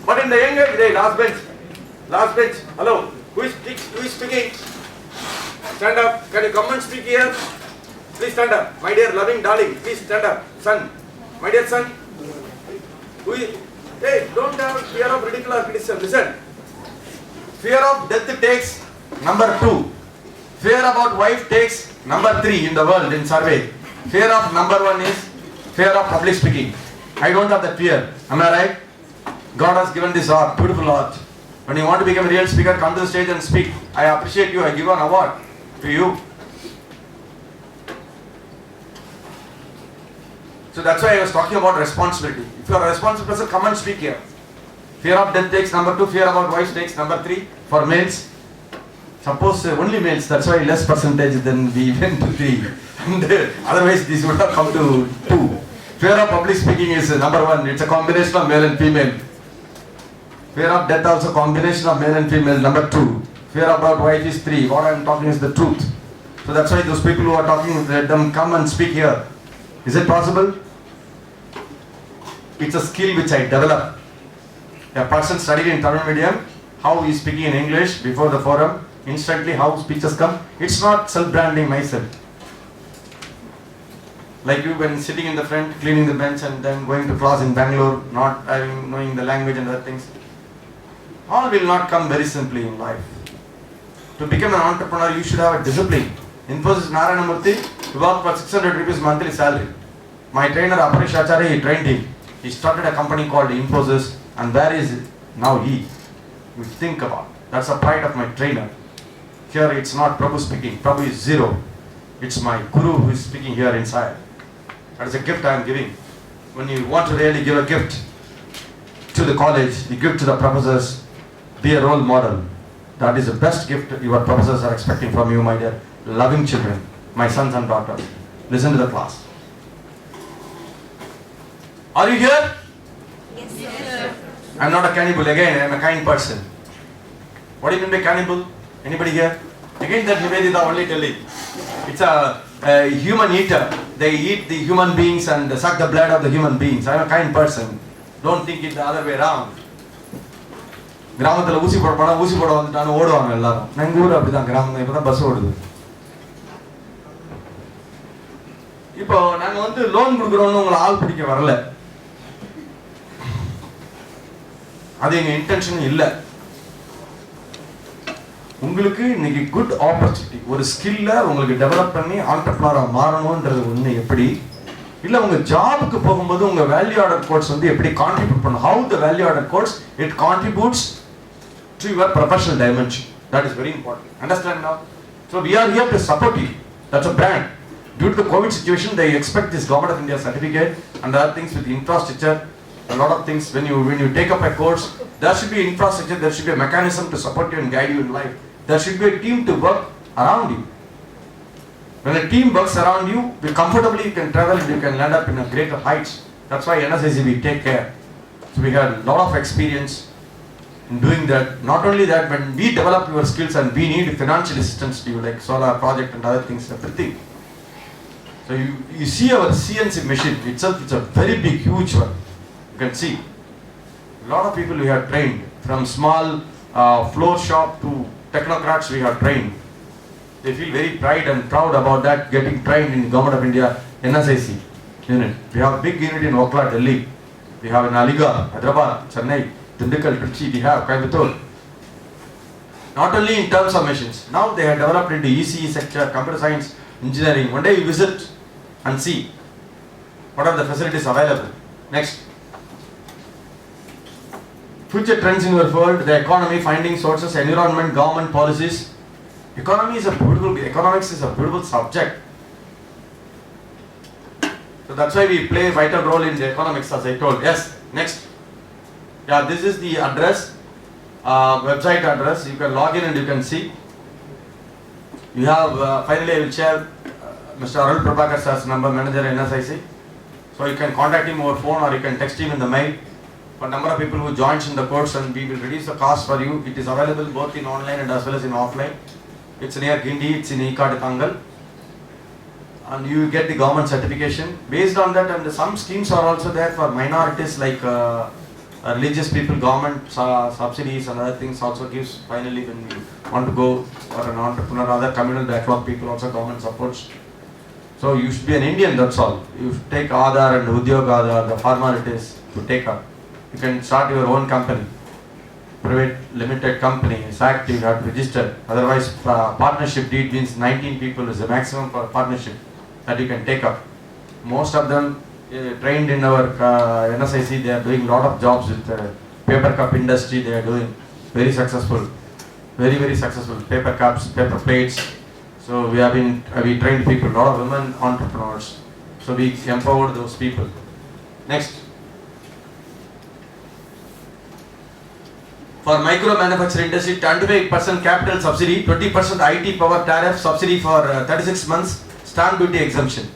But in the younger day, last bench, hello, who is speaking? Stand up, can you come and speak here? Please stand up, my dear loving darling, please stand up, son, my dear son. Hey, don't have fear of ridicule or criticism, listen. Fear of death takes number 2. Fear about wife takes number 3 in the world in survey. Fear of number 1 is fear of public speaking. I don't have that fear, am I right? God has given this art, beautiful art. When you want to become a real speaker, come to the stage and speak. I appreciate you, I give an award to you. So that's why I was talking about responsibility. If you are a responsible person, come and speak here. Fear of death takes number 2, fear about wives takes number 3. For males, suppose only males, that's why less percentage than we went to 3. And otherwise this would have come to 2. Fear of public speaking is number 1, it's a combination of male and female. Fear of death also combination of male and female, number 2. Fear about wife is 3. What I am talking is the truth. So that's why those people who are talking, let them come and speak here. Is it possible? It's a skill which I develop. A person studied in Tamil medium, how he is speaking in English before the forum, instantly how speeches come. It's not self-branding myself. Like you when sitting in the front, cleaning the bench and then going to class in Bangalore, not knowing the language and other things. All will not come very simply in life. To become an entrepreneur, you should have a discipline. Infosys Narayana Murthy, he worked for 600 rupees monthly salary. My trainer Aparish Acharya, he trained him. He started a company called Infosys, and where is it? Now he. You think about. That's the pride of my trainer. Here it's not Prabhu speaking. Prabhu is 0. It's my guru who is speaking here inside. That is a gift I am giving. When you want to really give a gift to the college, you give to the professors, be a role model. That is the best gift your professors are expecting from you, my dear loving children, my sons and daughters. Listen to the class. Are you here? Yes, sir. I am not a cannibal again, I am a kind person. What do you mean by cannibal? Anybody here? Again that Nivedita only telling. It's a human eater. They eat the human beings and suck the blood of the human beings. I am a kind person. Don't think it the other way around. கிராமத்தில் ஊசி போட போனால் ஊசி போட வந்துட்டான்னு ஓடுவாங்க எல்லாரும். எங்கள் ஊர் அப்படிதான், கிராமம் இப்போ தான் பஸ் ஓடுது. இப்போ நாங்கள் வந்து லோன் கொடுக்குறோன்னு உங்களை ஆள் பிடிக்க வரல. அது எங்கள் இன்டென்ஷன் இல்லை. உங்களுக்கு இன்னைக்கு குட் ஆப்பர்ச்சுனிட்டி, ஒரு ஸ்கில்ல உங்களுக்கு டெவலப் பண்ணி ஆண்டர்பிரனரா மாறணும்ன்றது ஒன்று எப்படி இல்லை உங்கள் ஜாபுக்கு போகும்போது உங்கள் வேல்யூ ஆர்டர் கோட்ஸ் வந்து எப்படி கான்ட்ரிபியூட் பண்ணும். How the value order codes it contributes to your professional dimension. That is very important. Understand now? So we are here to support you. That's a brand. Due to the COVID situation, they expect this Government of India certificate and other things with infrastructure. A lot of things. When you take up a course, there should be infrastructure. There should be a mechanism to support you and guide you in life. There should be a team to work around you. When a team works around you, comfortably you can travel and you can land up in a greater heights. That's why NSIC we take care. So we have a lot of experience in doing that. Not only that, when we develop your skills and we need financial assistance to you, like solar project and other things, everything. So you see our CNC machine itself, it's a very big, huge one. You can see. A lot of people we have trained, from small floor shop to technocrats we have trained. They feel very pride and proud about that, getting trained in Government of India NSIC unit. We have a big unit in Okla, Delhi. We have in Aligarh, Hyderabad, Chennai, Dindukal, Trichy, we have Coimbatore. Not only in terms of machines, now they have developed into ECE sector, computer science, engineering. One day you visit and see what are the facilities available. Next. Future trends in your world, the economy, finding sources, environment, government policies. Economics is a beautiful subject. So that's why we play a vital role in the economics, as I told. Yes, next. Yeah, this is the address, website address. You can log in and you can see. You have, finally I will share Mr. Arul Prabhakar sir's number, manager NSIC. So you can contact him over phone or you can text him in the mail. For number of people who joins in the course, and we will reduce the cost for you. It is available both in online and as well as in offline. It's near Gindi, it's in Ekad Tangal. And you get the government certification. Based on that, and some schemes are also there for minorities like religious people, government subsidies and other things also gives. Finally, when you want to go for an entrepreneur, other communal backlog people also government supports. So you should be an Indian, that's all. You should take Aadhaar and Udyog Aadhaar, the formalities to take up. You can start your own company, private limited company. It's active, you have to register. Otherwise, partnership deed means 19 people is the maximum for partnership that you can take up. Most of them trained in our NSIC, they are doing lot of jobs with paper cup industry. They are doing very successful, very successful paper cups, paper plates. So we trained people, lot of women entrepreneurs. So we empower those people. Next, for micro manufacturing industry, 25% capital subsidy, 20% IT power tariff subsidy for 36 months, stamp duty exemption.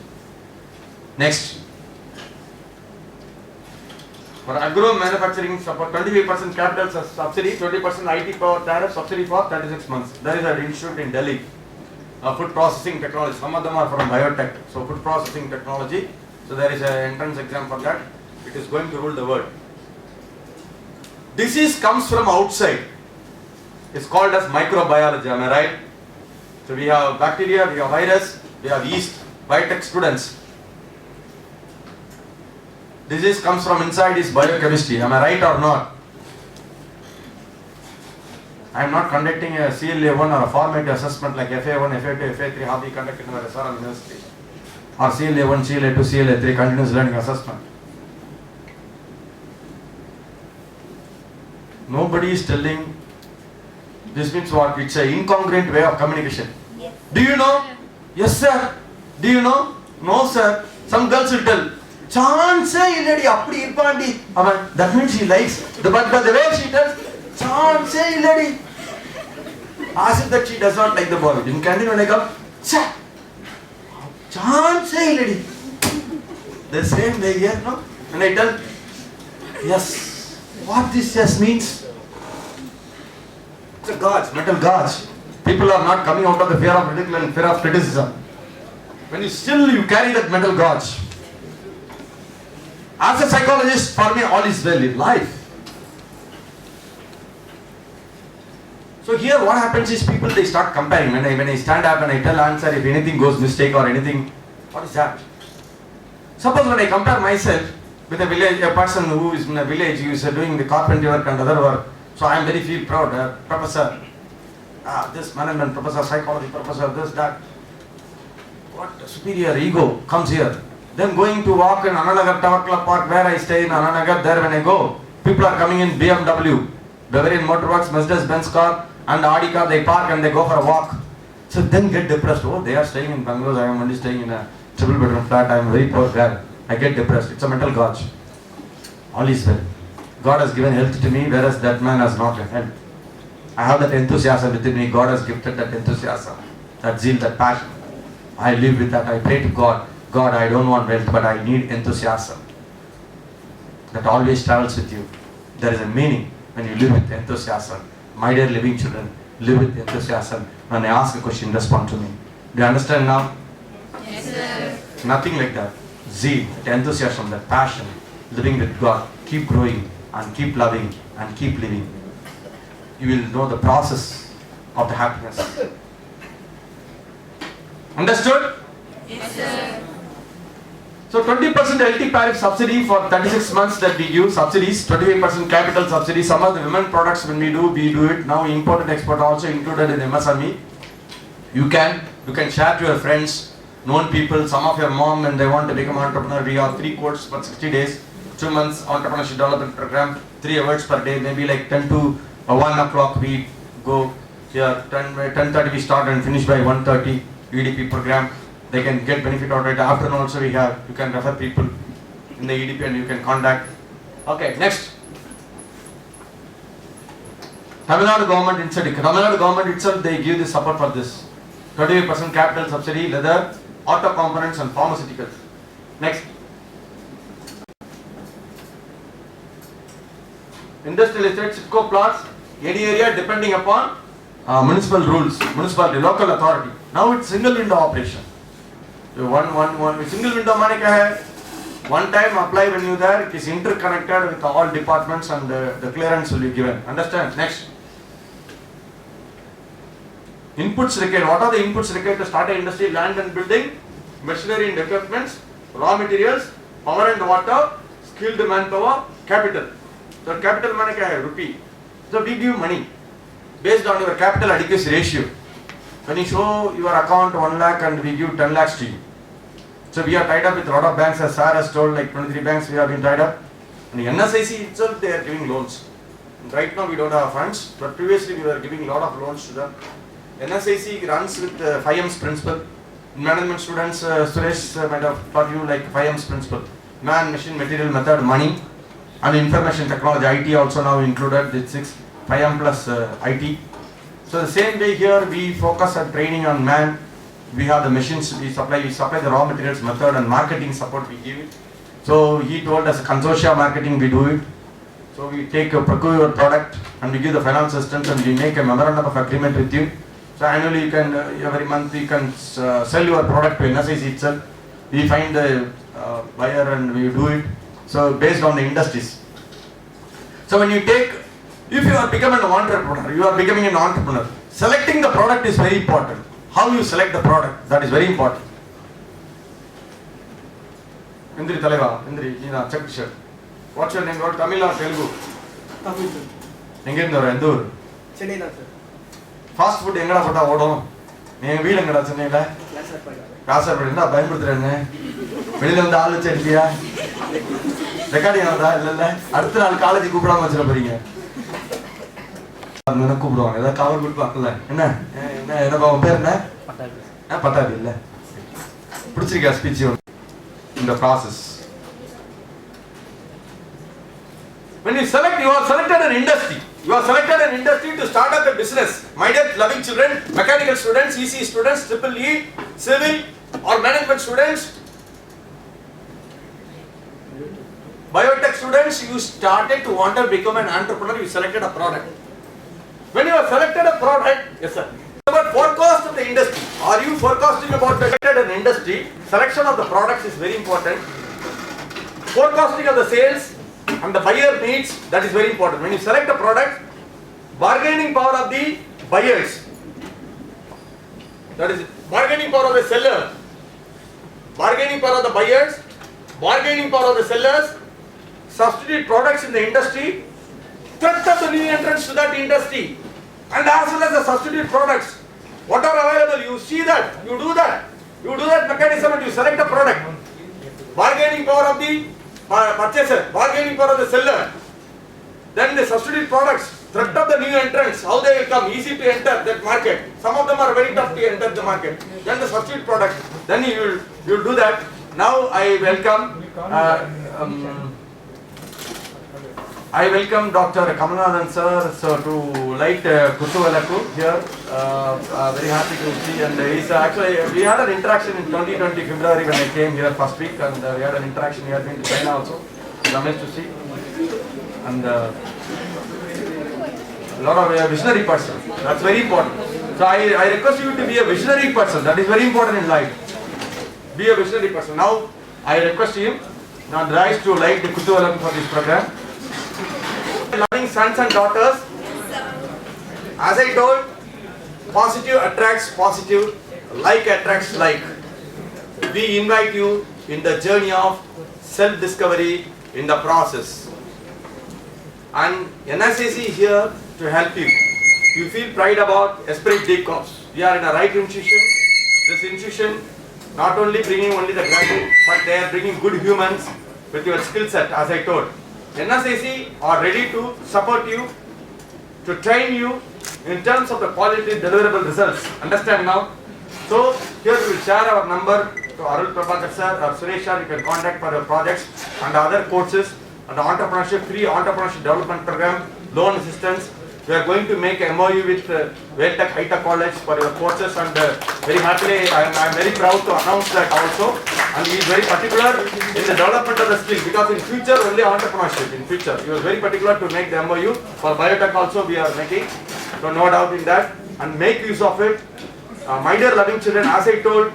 Next. For agro manufacturing support, 25% capital subsidy, 20% IT power tariff subsidy for 36 months. There is an institute in Delhi, food processing technology. Some of them are from biotech, so food processing technology. So there is an entrance exam for that. It is going to rule the world. Disease comes from outside. It's called as microbiology. Am I right? So we have bacteria, we have virus, we have yeast. Biotech students. Disease comes from inside is biochemistry. Am I right or not? I am not conducting a CLA1 or a formative assessment like FA1, FA2, FA3, how we conduct in our SRM University. Or CLA1, CLA2, CLA3, continuous learning assessment. Nobody is telling. This means what? It's an incongruent way of communication. Yes. Do you know? Yes sir. Do you know? No sir. Some girls will tell, chance illadi appadi irpandi. That means she likes. But the way she tells, chance illadi. As if that she does not like the boy. In canteen when I come, chance illadi. The same way here, no? When I tell, yes. What this yes means? It's a gauge, metal gauge. People are not coming out of the fear of ridicule and fear of criticism. When you carry that metal gauge. As a psychologist, for me all is well in life. So here what happens is people they start comparing. When I stand up and I tell answer, if anything goes mistake or anything, what is that? Suppose when I compare myself with a person who is in a village, who is doing the carpentry work and other work, so I am very feel proud, professor, this management professor, psychology professor, this, that. What superior ego comes here. Then going to walk in Ananagar Tower Club Park where I stay in Ananagar, there when I go, people are coming in BMW, Bavarian Motorworks, Mercedes-Benz car and Audi car, they park and they go for a walk. So then get depressed. Oh, they are staying in Bangalore, I am only staying in a triple bedroom flat, I am a very poor guy. I get depressed. It's a mental gauge. All is well. God has given health to me, whereas that man has not health. I have that enthusiasm within me. God has gifted that enthusiasm, that zeal, that passion. I live with that. I pray to God. God, I don't want wealth, but I need enthusiasm. That always travels with you. There is a meaning when you live with enthusiasm. My dear living children, live with enthusiasm. When I ask a question, respond to me. Do you understand now? Yes, sir. Nothing like that. Zeal, that enthusiasm, that passion, living with God. Keep growing and keep loving and keep living. You will know the process of the happiness. Understood? Yes, sir. So 20% LT tariff subsidy for 36 months that we give subsidies, 25% capital subsidy. Some of the women products when we do it. Now import and export also included in MSME. You can share to your friends, known people, some of your mom and they want to become entrepreneur. We have 3 courses for 60 days, 2 months entrepreneurship development program, 3 hours per day, maybe like 10 to 1 o'clock we go here, 10:30 we start and finish by 1:30 EDP program. They can get benefit out of it. Afternoon also we have, you can refer people in the EDP and you can contact. Okay, next. Tamil Nadu government itself they give the support for this. 28% capital subsidy, leather, auto components and pharmaceuticals. Next. Industrial estate, Sitco plots, any area depending upon municipal rules, municipality, local authority. Now it's single window operation. So one single window money ka hai. One time apply when you there, it is interconnected with all departments and the clearance will be given. Understand? Next. Inputs required. What are the inputs required to start an industry? Land and building, machinery and equipments, raw materials, power and water, skilled manpower, capital. So capital money ka hai, rupee. So we give money based on your capital adequacy ratio. When you show your account 1 lakh and we give 10 lakhs to you. So we are tied up with a lot of banks, as Sir has told, like 23 banks we have been tied up. And the NSIC itself they are giving loans. And right now we don't have funds, but previously we were giving a lot of loans to them. NSIC runs with 5M's principle. Management students, Suresh might have taught you like 5M's principle. Man, machine, material, method, money, and information technology, IT also now included, it's 5M plus IT. So the same way here we focus on training on man. We have the machines we supply the raw materials, method and marketing support we give it. So he told us consortia marketing we do it. So we procure your product and we give the finance assistance and we make a memorandum of agreement with you. So annually you can, every month you can sell your product to NSIC itself. We find the buyer and we do it. So based on the industries. So when you take, if you are becoming an entrepreneur, selecting the product is very important. How you select the product, that is very important. Indri Taleva, Indri, check the shirt. What's your name? Tamil or Telugu? Tamil sir. Endur. Chennai da sir. Fast food engada pota odum. Nee veelu engada Chennai la. Kasarpadu enna பயன்படுத்துறேன்னு வெளியில வந்து ஆளு வச்சிருக்கியா? Recording ஆகுதா? இல்ல அடுத்த நாள் college கூப்பிடாம வச்சிர போறீங்க. கூப்பிடுவாங்க ஏதாவது கவர் கொடுப்பாங்கல்ல என்ன என்ன என்ன பேர் என்ன பட்டாபி இல்ல பிடிச்சிருக்கா speech in the process. When you select, you are selected an industry. You are selected an industry to start up a business. My dear loving children, mechanical students, EC students, EEE, civil or management students, biotech students, you started to want to become an entrepreneur, you selected a product. When you have selected a product, yes sir, about forecast of the industry. Are you forecasting about an industry? Selection of the products is very important. Forecasting of the sales and the buyer needs, that is very important. When you select a product, bargaining power of the buyers, that is bargaining power of the seller, bargaining power of the buyers, bargaining power of the sellers, substitute products in the industry, threat of the new entrants to that industry, and as well as the substitute products. What are available? You see that, you do that mechanism and you select a product. Bargaining power of the purchaser, bargaining power of the seller, then the substitute products, threat of the new entrants, how they will come, easy to enter that market. Some of them are very tough to enter the market. Then the substitute product, then you will do that. Now I welcome Dr. Kamanathan sir to light Kutuvalakku here. Very happy to see, and he's actually, we had an interaction in 2020 February when I came here first week, and we had an interaction. He had been to China also. Nice to see, and a lot of visionary person. That's very important. So I request you to be a visionary person. That is very important in life. Be a visionary person. Now I request him now rise to light the Kutuvalakku for this program. Loving sons and daughters, as I told, positive attracts positive, like attracts like. We invite you in the journey of self-discovery in the process. And NSAC is here to help you. You feel pride about Esprit de Corps. We are in a right institution. This institution not only bringing only the graduate, but they are bringing good humans with your skill set, as I told. NSAC are ready to support you, to train you in terms of the quality deliverable results. Understand now? So here we will share our number to Arul Prabhakar sir or Suresh sir. You can contact for your projects and other courses and the entrepreneurship, free entrepreneurship development program, loan assistance. We are going to make a MOU with Veltech High Tech College for your courses, and very happily I am very proud to announce that also. And he is very particular in the development of the skill, because in future only entrepreneurship, in future he was very particular to make the MOU. For biotech also we are making, so no doubt in that, and make use of it. My dear loving children, as I told,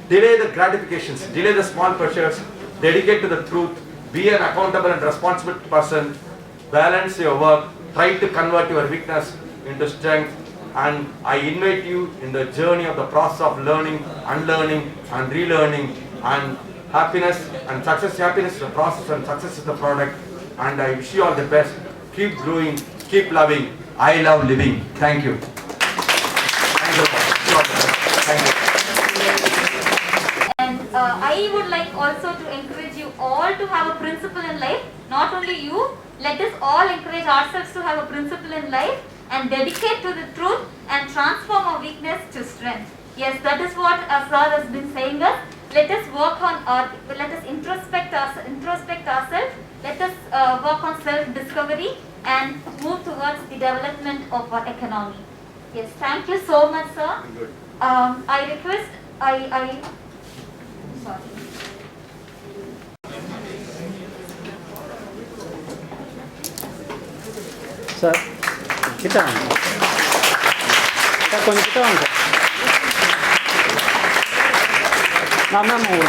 delay the gratifications, delay the small pleasures, dedicate to the truth, be an accountable and responsible person, balance your work, try to convert your weakness into strength, and I invite you in the journey of the process of learning, unlearning and relearning, and happiness and success. Happiness is the process and success is the product, and I wish you all the best. Keep growing, keep loving. I love living. Thank you. Thank you. Thank you. And I would like also to encourage you all to have a principle in life. Not only you, let us all encourage ourselves to have a principle in life and dedicate to the truth and transform our weakness to strength. Yes, that is what Sir has been saying us. Let us work on let us introspect ourselves. Let us work on self-discovery and move towards the development of our economy. Yes, thank you so much, sir. Good. I request, sorry. Sir kita కొంచెం kita sir nama mau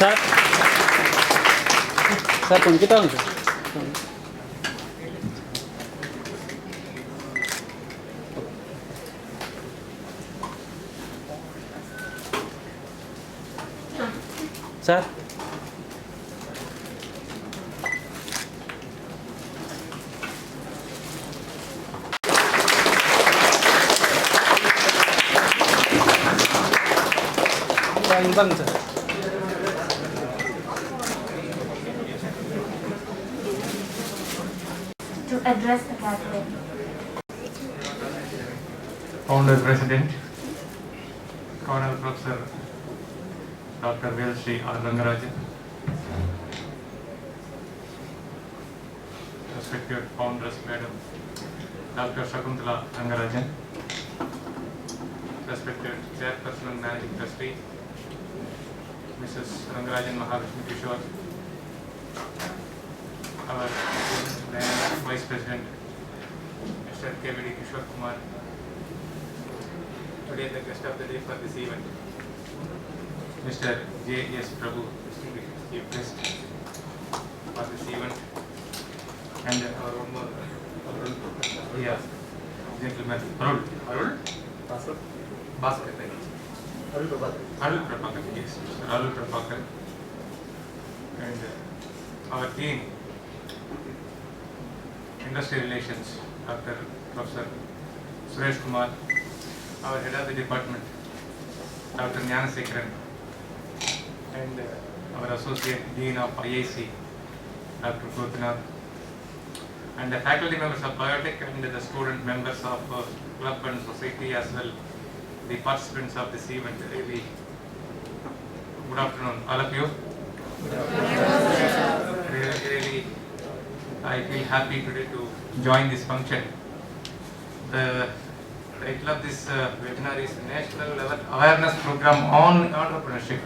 sir కొంచెం kita sir sir sir இந்தாங்க sir. to address the gathering. Founder President, Colonel Professor Dr. Velshri R. Rangarajan, respected founders Madam Dr. Shakuntala Rangarajan, respected Chairperson and Managing Trustee Mrs. Rangarajan Mahalakshmi Kishore, our Vice President Mr. KVD Kishore Kumar, today the guest of the day for this event, Mr. J.S. Prabhu, distinguished chief guest for this event, and our own gentleman Arul Bhaskar, Arul Prabhakar, yes, Mr. Arul Prabhakar, and our Dean Industry Relations, Dr. Professor Suresh Kumar, our head of the department, Dr. Gnanasekharan, and our associate dean of IIC, Dr. Gopinath, and the faculty members of Biotech and the student members of club and society, as well the participants of this event. Really, good afternoon, all of you. Really, I feel happy today to join this function. The title of this webinar is National Level Awareness Program on Entrepreneurship.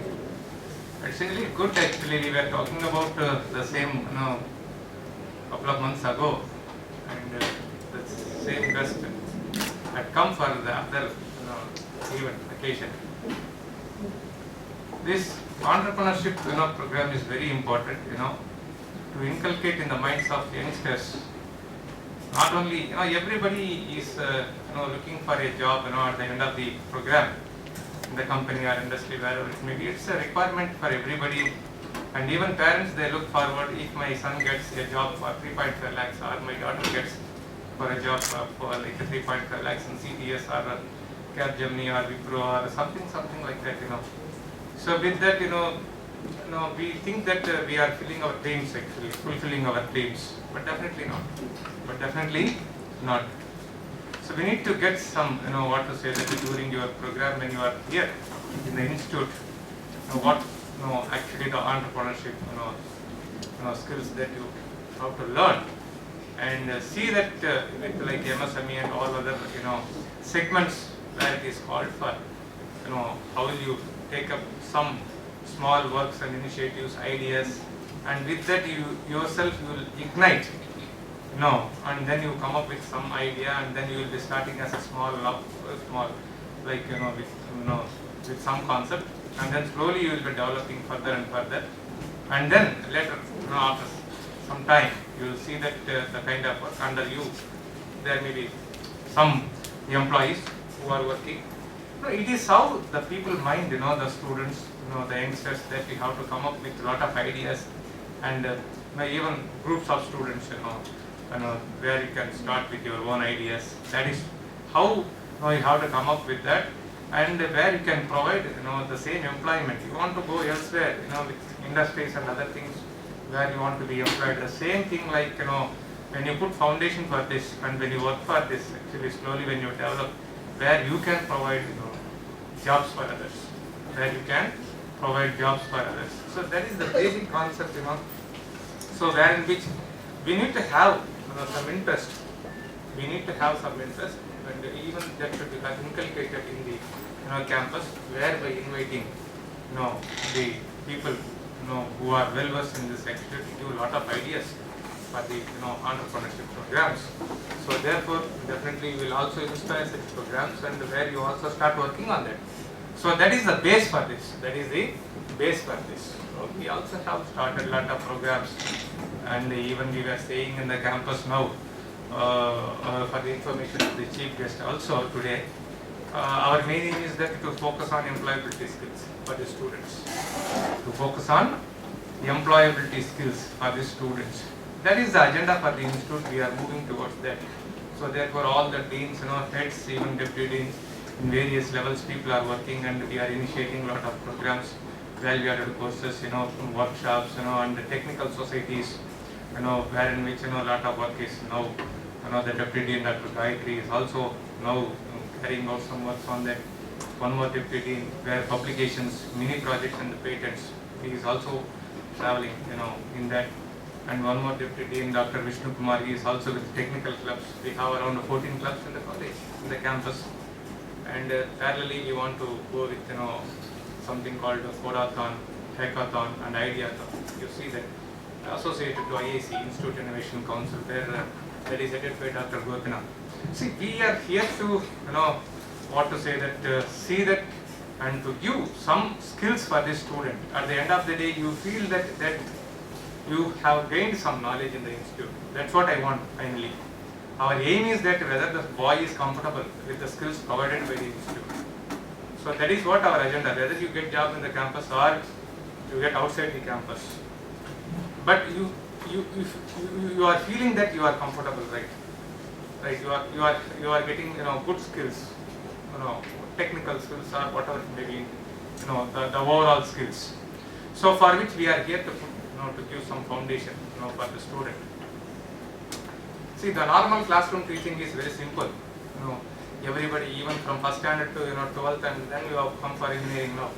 It's really good. Actually, we were talking about the same, couple of months ago, and the same guest had come for the other event occasion. This entrepreneurship program is very important, to inculcate in the minds of youngsters. Not only, everybody is looking for a job, at the end of the program, in the company or industry, wherever it may be. It's a requirement for everybody, and even parents, they look forward if my son gets a job for 3.5 lakhs or my daughter gets for a job for like 3.5 lakhs in CTS or Capgemini or Wipro or something like that, So with that, we think that we are filling our dreams, actually, fulfilling our dreams, but definitely not. So we need to get some, what to say, that during your program when you are here in the institute, what, actually the entrepreneurship, skills that you have to learn, and see that with like MSME and all other, segments where it is called for, how will you take up some small works and initiatives, ideas, and with that you yourself will ignite, and then you come up with some idea, and then you will be starting as a small, like with some concept, and then slowly you will be developing further and further, and then later, after some time, you will see that the kind of work under you, there may be some employees who are working. It is how the people mind, the students, the youngsters, that we have to come up with a lot of ideas, and even groups of students, where you can start with your own ideas. That is how you have to come up with that, and where you can provide, the same employment. You want to go elsewhere, with industries and other things where you want to be employed. The same thing, like, when you put foundation for this, and when you work for this, actually slowly when you develop, where you can provide, jobs for others, where you can provide jobs for others. So that is the basic concept, So where in which we need to have some interest. We need to have some interest, and even that should be inculcated in the campus, where by inviting the people who are well versed in this actually to give a lot of ideas for the entrepreneurship programs. So therefore, definitely we will also inspire such programs, and where you also start working on that. So that is the base for this. So we also have started a lot of programs, and even we were staying in the campus now, for the information of the chief guest also today. Our main aim is that to focus on employability skills for the students. That is the agenda for the institute. We are moving towards that. So therefore all the deans, heads, even deputy deans, in various levels people are working, and we are initiating a lot of programs, value-added courses, workshops, and the technical societies, wherein which, a lot of work is now, the Deputy Dean Dr. Gayatri is also now carrying out some works on that. One more Deputy Dean where publications, mini projects and the patents, he is also traveling, in that. And one more Deputy Dean, Dr. Vishnu Kumar, he is also with technical clubs. We have around 14 clubs in the college, in the campus. And parallelly we want to go with, something called Codathon, Hackathon and Ideathon. You see that associated to IAC, Institute Innovation Council, where that is headed by Dr. Gopinath. See, we are here to, see that and to give some skills for this student. At the end of the day, you feel that you have gained some knowledge in the institute. That's what I want finally. Our aim is that whether the boy is comfortable with the skills provided by the institute. So that is what our agenda, whether you get job in the campus or you get outside the campus. But you are feeling that you are comfortable, right? Right, you are getting good skills, technical skills or whatever it may be, the overall skills. So for which we are here to to give some foundation, for the student. See, the normal classroom teaching is very simple. Everybody, even from first standard to 12th, and then you have come for engineering now.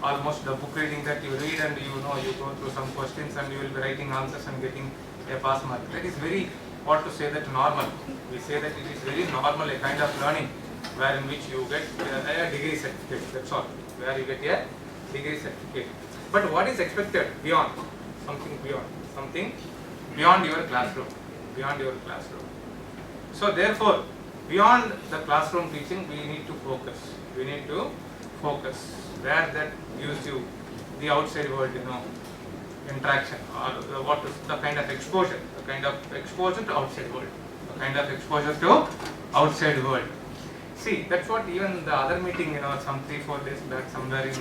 Almost the book reading that you read, and you go through some questions and you will be writing answers and getting a pass mark. That is very, normal. We say that it is very normal, a kind of learning wherein which you get a degree certificate. That's all. Where you get a degree certificate. But what is expected beyond? Something beyond your classroom. So therefore, beyond the classroom teaching, we need to focus. Where that gives you the outside world, interaction, or what is the kind of exposure to outside world. See, that's what even the other meeting, some 3-4 days back, somewhere in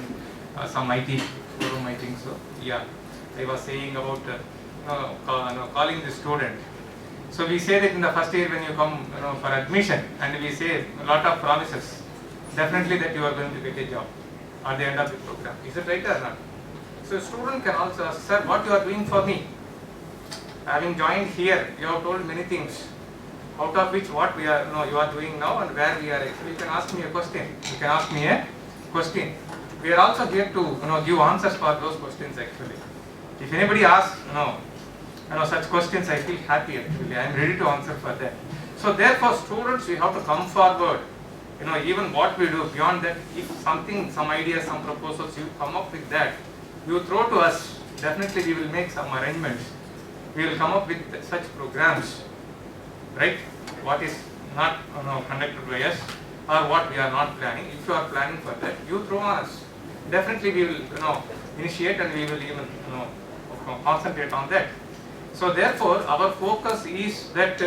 some IT forum, I think so. Yeah, I was saying about calling the student. So we say that in the first year when you come, for admission, and we say a lot of promises, definitely that you are going to get a job at the end of the program. Is it right or not? So a student can also ask, sir, what you are doing for me? Having joined here, you have told many things, out of which what we are, you are doing now and where we are actually. You can ask me a question. We are also here to, give answers for those questions actually. If anybody asks, such questions, I feel happy actually. I am ready to answer for that. So therefore, students, we have to come forward. Even what we do beyond that, if some ideas, some proposals, you come up with that, you throw to us, definitely we will make some arrangements. We will come up with such programs, right? What is not conducted by us, or what we are not planning. If you are planning for that, you throw on us. Definitely we will initiate, and we will even concentrate on that. So therefore, our focus is that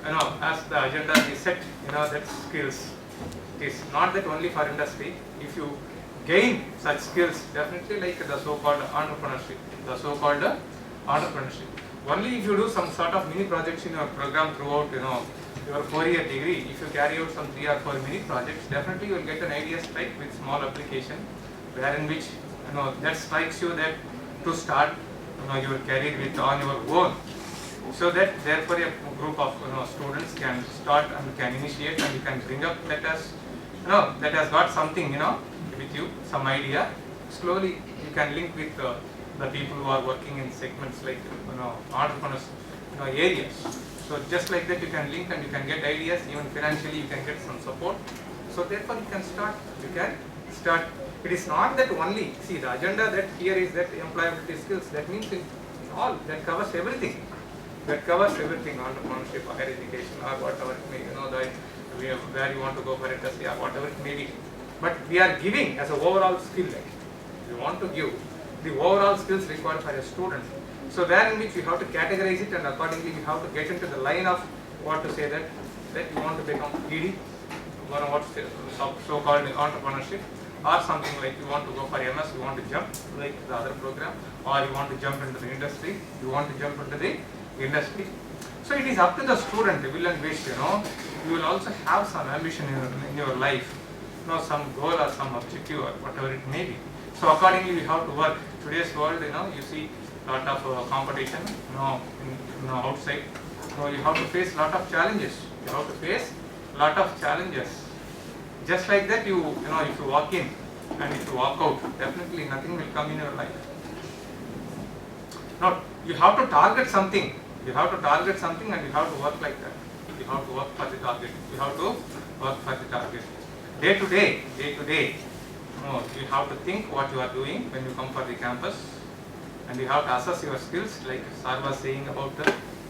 as the agenda is set, that skills. It is not that only for industry. If you gain such skills, definitely like the so-called entrepreneurship. Only if you do some sort of mini projects in your program throughout, your 4-year degree, if you carry out some 3 or 4 mini projects, definitely you will get an idea strike with small application, wherein which, that strikes you that to start, your career with on your own. So that therefore a group of students can start and can initiate, and you can bring up that has got something with you, some idea. Slowly you can link with the people who are working in segments like entrepreneurs areas. So just like that you can link and you can get ideas, even financially you can get some support. So therefore you can start. It is not that only, see, the agenda that here is that employability skills, that means in all, that covers everything. Entrepreneurship, higher education, or whatever it may, where you want to go for industry, or whatever it may be. But we are giving as an overall skill. We want to give the overall skills required for a student. So where in which we have to categorize it, and accordingly we have to get into the line of what to say that you want to become ED, so-called entrepreneurship, or something like you want to go for MS, you want to jump like the other program, or you want to jump into the industry, So it is up to the student, will and wish, you will also have some ambition in your life. some goal or some objective or whatever it may be. So accordingly, we have to work. Today's world, you see lot of competition, outside. You have to face lot of challenges. You have to face lot of challenges. Just like that, if you walk in and if you walk out, definitely nothing will come in your life. Now, you have to target something. You have to target something and you have to work like that. You have to work for the target. You have to work for the target. Day to day, you have to think what you are doing when you come for the campus, and you have to assess your skills, like Sir was saying about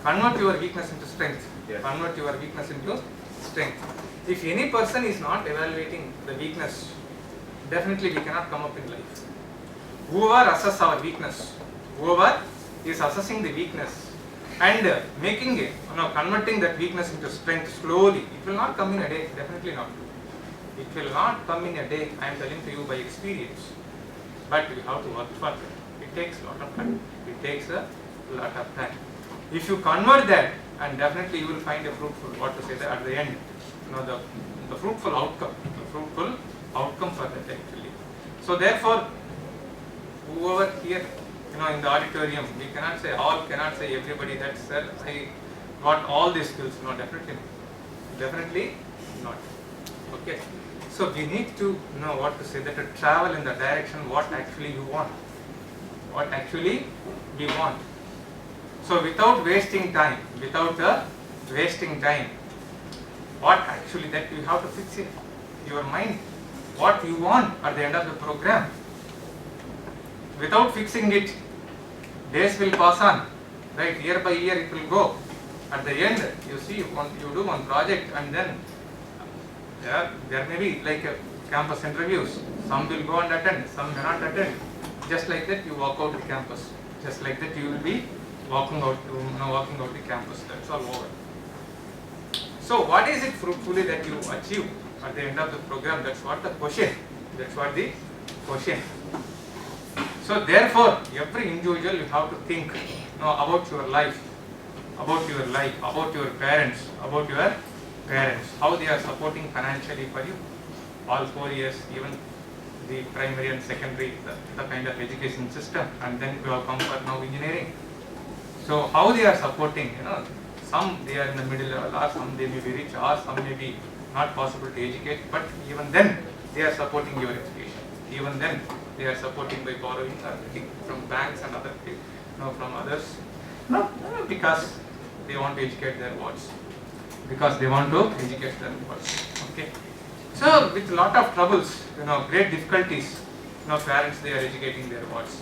convert your weakness into strength. Yes. Convert your weakness into strength. If any person is not evaluating the weakness, definitely we cannot come up in life. Whoever assess our weakness, whoever is assessing the weakness and making it, converting that weakness into strength slowly, it will not come in a day, definitely not. It will not come in a day, I am telling to you by experience. But we have to work for it. It takes a lot of time. It takes a lot of time. If you convert that, and definitely you will find a fruitful, at the end, the fruitful outcome for that actually. So therefore, whoever here, in the auditorium, we cannot say, everybody that, sir, I got all these skills. No, definitely not. Okay. So we need to know to travel in the direction what actually you want. What actually we want. So without wasting time, what actually that you have to fix in your mind, what you want at the end of the program. Without fixing it, days will pass on, right? Year by year it will go. At the end, you see, you do one project and then there may be like campus interviews. Some will go and attend, some may not attend. Just like that, you walk out the campus. Just like that, you will be walking out the campus. That's all over. So, what is it fruitfully that you achieve at the end of the program? That's what the question. So, therefore, every individual you have to think about your life, about your parents, how they are supporting financially for you. All 4 years, even the primary and secondary, the kind of education system, and then you have come for now engineering. So how they are supporting, some they are in the middle level, or some they may be rich, or some may be not possible to educate, but even then they are supporting your education. Even then they are supporting by borrowing from banks and other, from others. No, because they want to educate their wards. Okay. So with lot of troubles, great difficulties, parents they are educating their wards.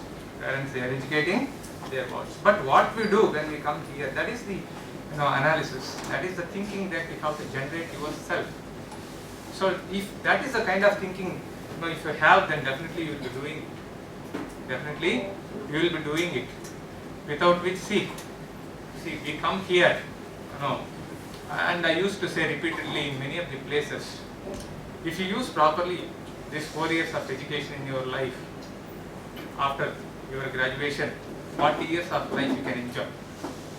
But what we do when we come here, that is the analysis, that is the thinking that we have to generate yourself. So if that is the kind of thinking, if you have, then definitely you will be doing it. Without which, see, we come here, and I used to say repeatedly in many of the places, if you use properly these 4 years of education in your life, after your graduation, 40 years of life you can enjoy.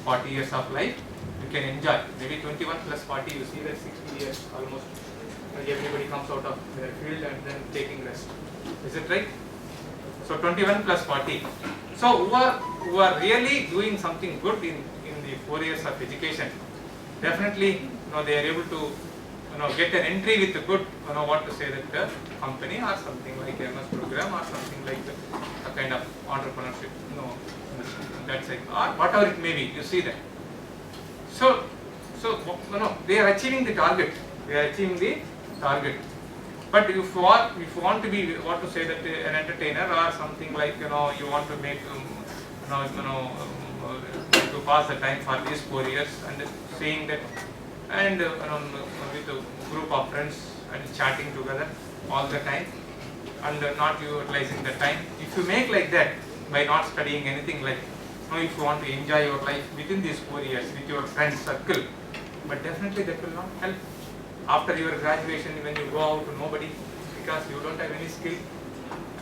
40 years of life you can enjoy. Maybe 21 plus 40, you see that 60 years almost. Everybody comes out of their field and then taking rest. Is it right? So 21 plus 40. So who are really doing something good in the 4 years of education, definitely they are able to get an entry with a good that company or something like MS program or something like a kind of entrepreneurship, that side, or whatever it may be. You see that. So they are achieving the target. But if you want to be an entertainer or something like you want to make to pass the time for these 4 years and saying that, and with a group of friends and chatting together all the time and not utilizing the time. If you make like that by not studying anything, like if you want to enjoy your life within these 4 years with your friend circle, but definitely that will not help. After your graduation, when you go out to nobody, because you don't have any skill,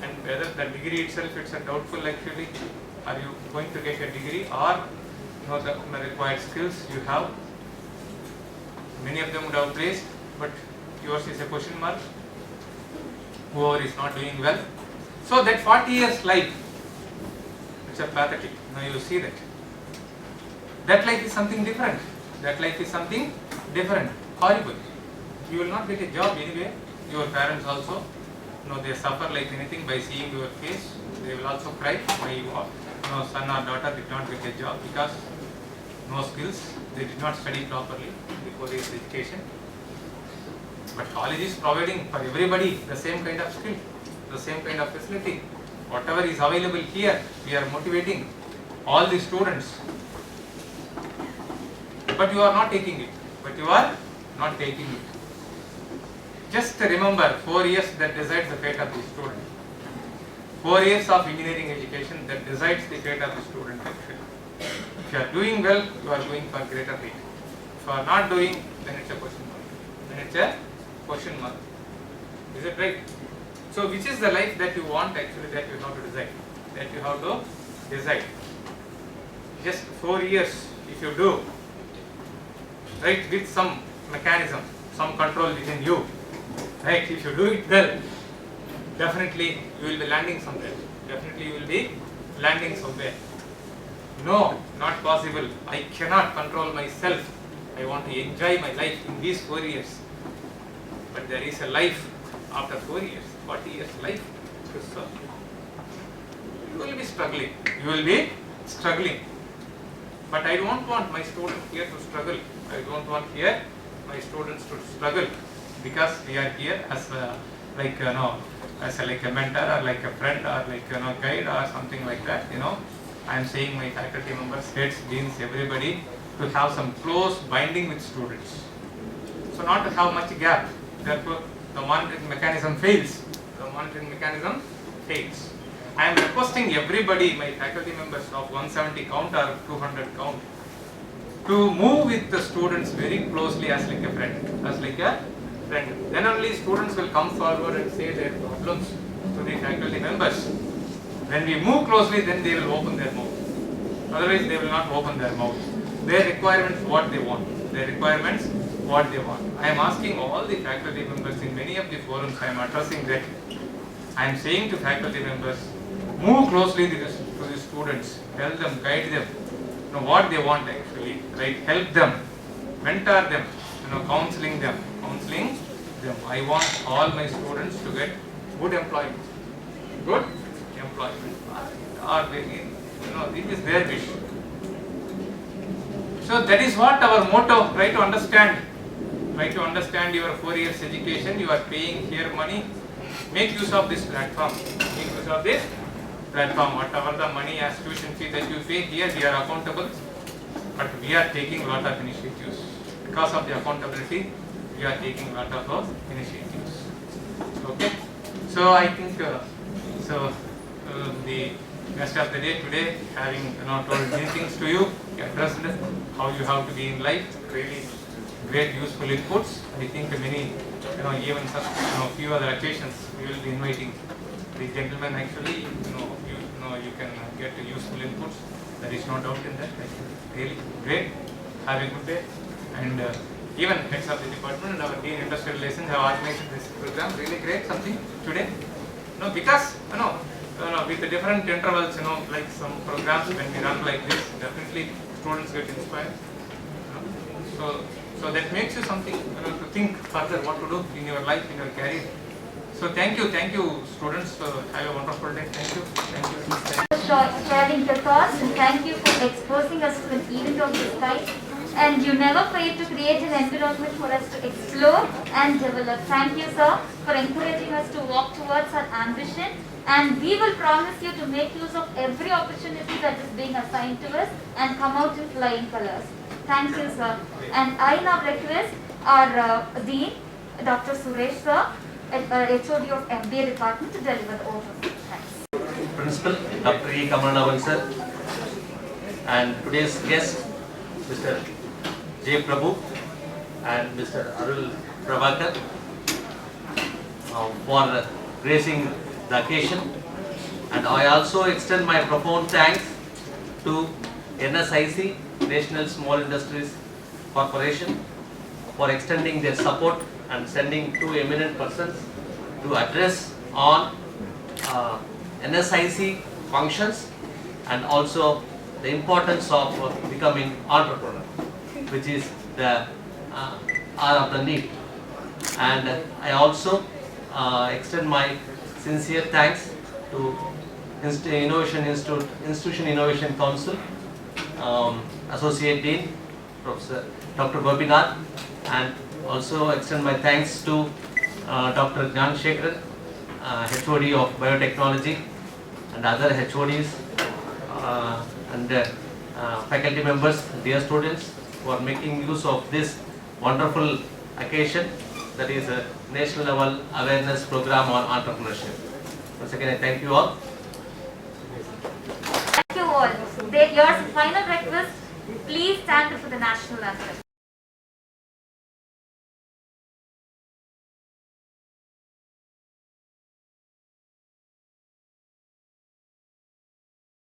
and whether the degree itself, it's a doubtful actually. Are you going to get a degree or the required skills you have? Many of them would have placed, but yours is a question mark. whoever is not doing well. So that 40 years life, it's a pathetic. Now you see that. That life is something different. That life is something different. Horrible. You will not get a job anyway. Your parents also, they suffer like anything by seeing your face. They will also cry. My son or daughter did not get a job because no skills. They did not study properly before their education. But college is providing for everybody the same kind of skill, the same kind of facility. Whatever is available here, we are motivating all the students. But you are not taking it. Just remember, 4 years that decides the fate of the student. 4 years of engineering education that decides the fate of the student actually. If you are doing well, you are going for greater rate. If you are not doing, then it's a question mark. Is it right? So which is the life that you want actually, that you have to decide? Just 4 years if you do, right, with some mechanism, some control within you, right, if you do it well, definitely you will be landing somewhere. No, not possible. I cannot control myself. I want to enjoy my life in these 4 years. But there is a life after 4 years, 40 years life. So you will be struggling. But I don't want my students here to struggle. I don't want here my students to struggle, because we are here as a mentor or like a friend or guide or something like that. I am saying my faculty members, heads, deans, everybody to have some close binding with students. So not to have much gap. Therefore, the monitoring mechanism fails. I am requesting everybody, my faculty members of 170 count or 200 count, to move with the students very closely as like a friend. Then only students will come forward and say their problems to the faculty members. When we move closely, then they will open their mouth. Otherwise, they will not open their mouth. Their requirements, what they want. I am asking all the faculty members in many of the forums. I am addressing that. I am saying to faculty members, move closely to the students. Tell them, guide them. Know what they want actually. Right? Help them, mentor them. Counseling them. I want all my students to get good employment. Or this is their wish. So that is what our motto. Try to understand your 4 years education. You are paying here money. Make use of this platform. Whatever the money as tuition fee that you pay here, we are accountable. But we are taking lot of initiatives. Because of the accountability, we are taking lot of initiatives. Okay. So I think the rest of the day today, having told many things to you, addressed how you have to be in life, really great useful inputs. I think many, even such few other occasions we will be inviting the gentlemen. Actually, you can get useful inputs. There is no doubt in that. Really great. Have a good day. And even heads of the department and our Dean Industrial Relations have organized this program. Really great something today. Because with the different intervals, like some programs when we run like this, definitely students get inspired. So that makes you something to think further what to do in your life, in your career. So thank you students. Have a wonderful day. Thank you. Sharing your thoughts, and thank you for exposing us to an event of this type. And you never fail to create an environment for us to explore and develop. Thank you, sir, for encouraging us to walk towards our ambition. And we will promise you to make use of every opportunity that is being assigned to us and come out in flying colors. Thank you, sir. And I now request our Dean, Dr. Suresh, sir, HOD of MBA department, to deliver the oath of thanks. Principal Dr. E. Kamalanavan sir, and today's guest Mr. J. Prabhu and Mr. Arul Prabhakar for gracing the occasion. And I also extend my profound thanks to NSIC, National Small Industries Corporation, for extending their support and sending two eminent persons to address on NSIC functions and also the importance of becoming entrepreneur, which is the hour of the need. And I also extend my sincere thanks to Institution Innovation Council, Associate Dean, Professor Dr. Gopinath, and also extend my thanks to Dr. Gyan Shekharan, HOD of Biotechnology, and other HODs and faculty members, dear students, for making use of this wonderful occasion, that is a national level awareness program on entrepreneurship. Once again, I thank you all. Thank you all. Your final request, please stand for the national anthem.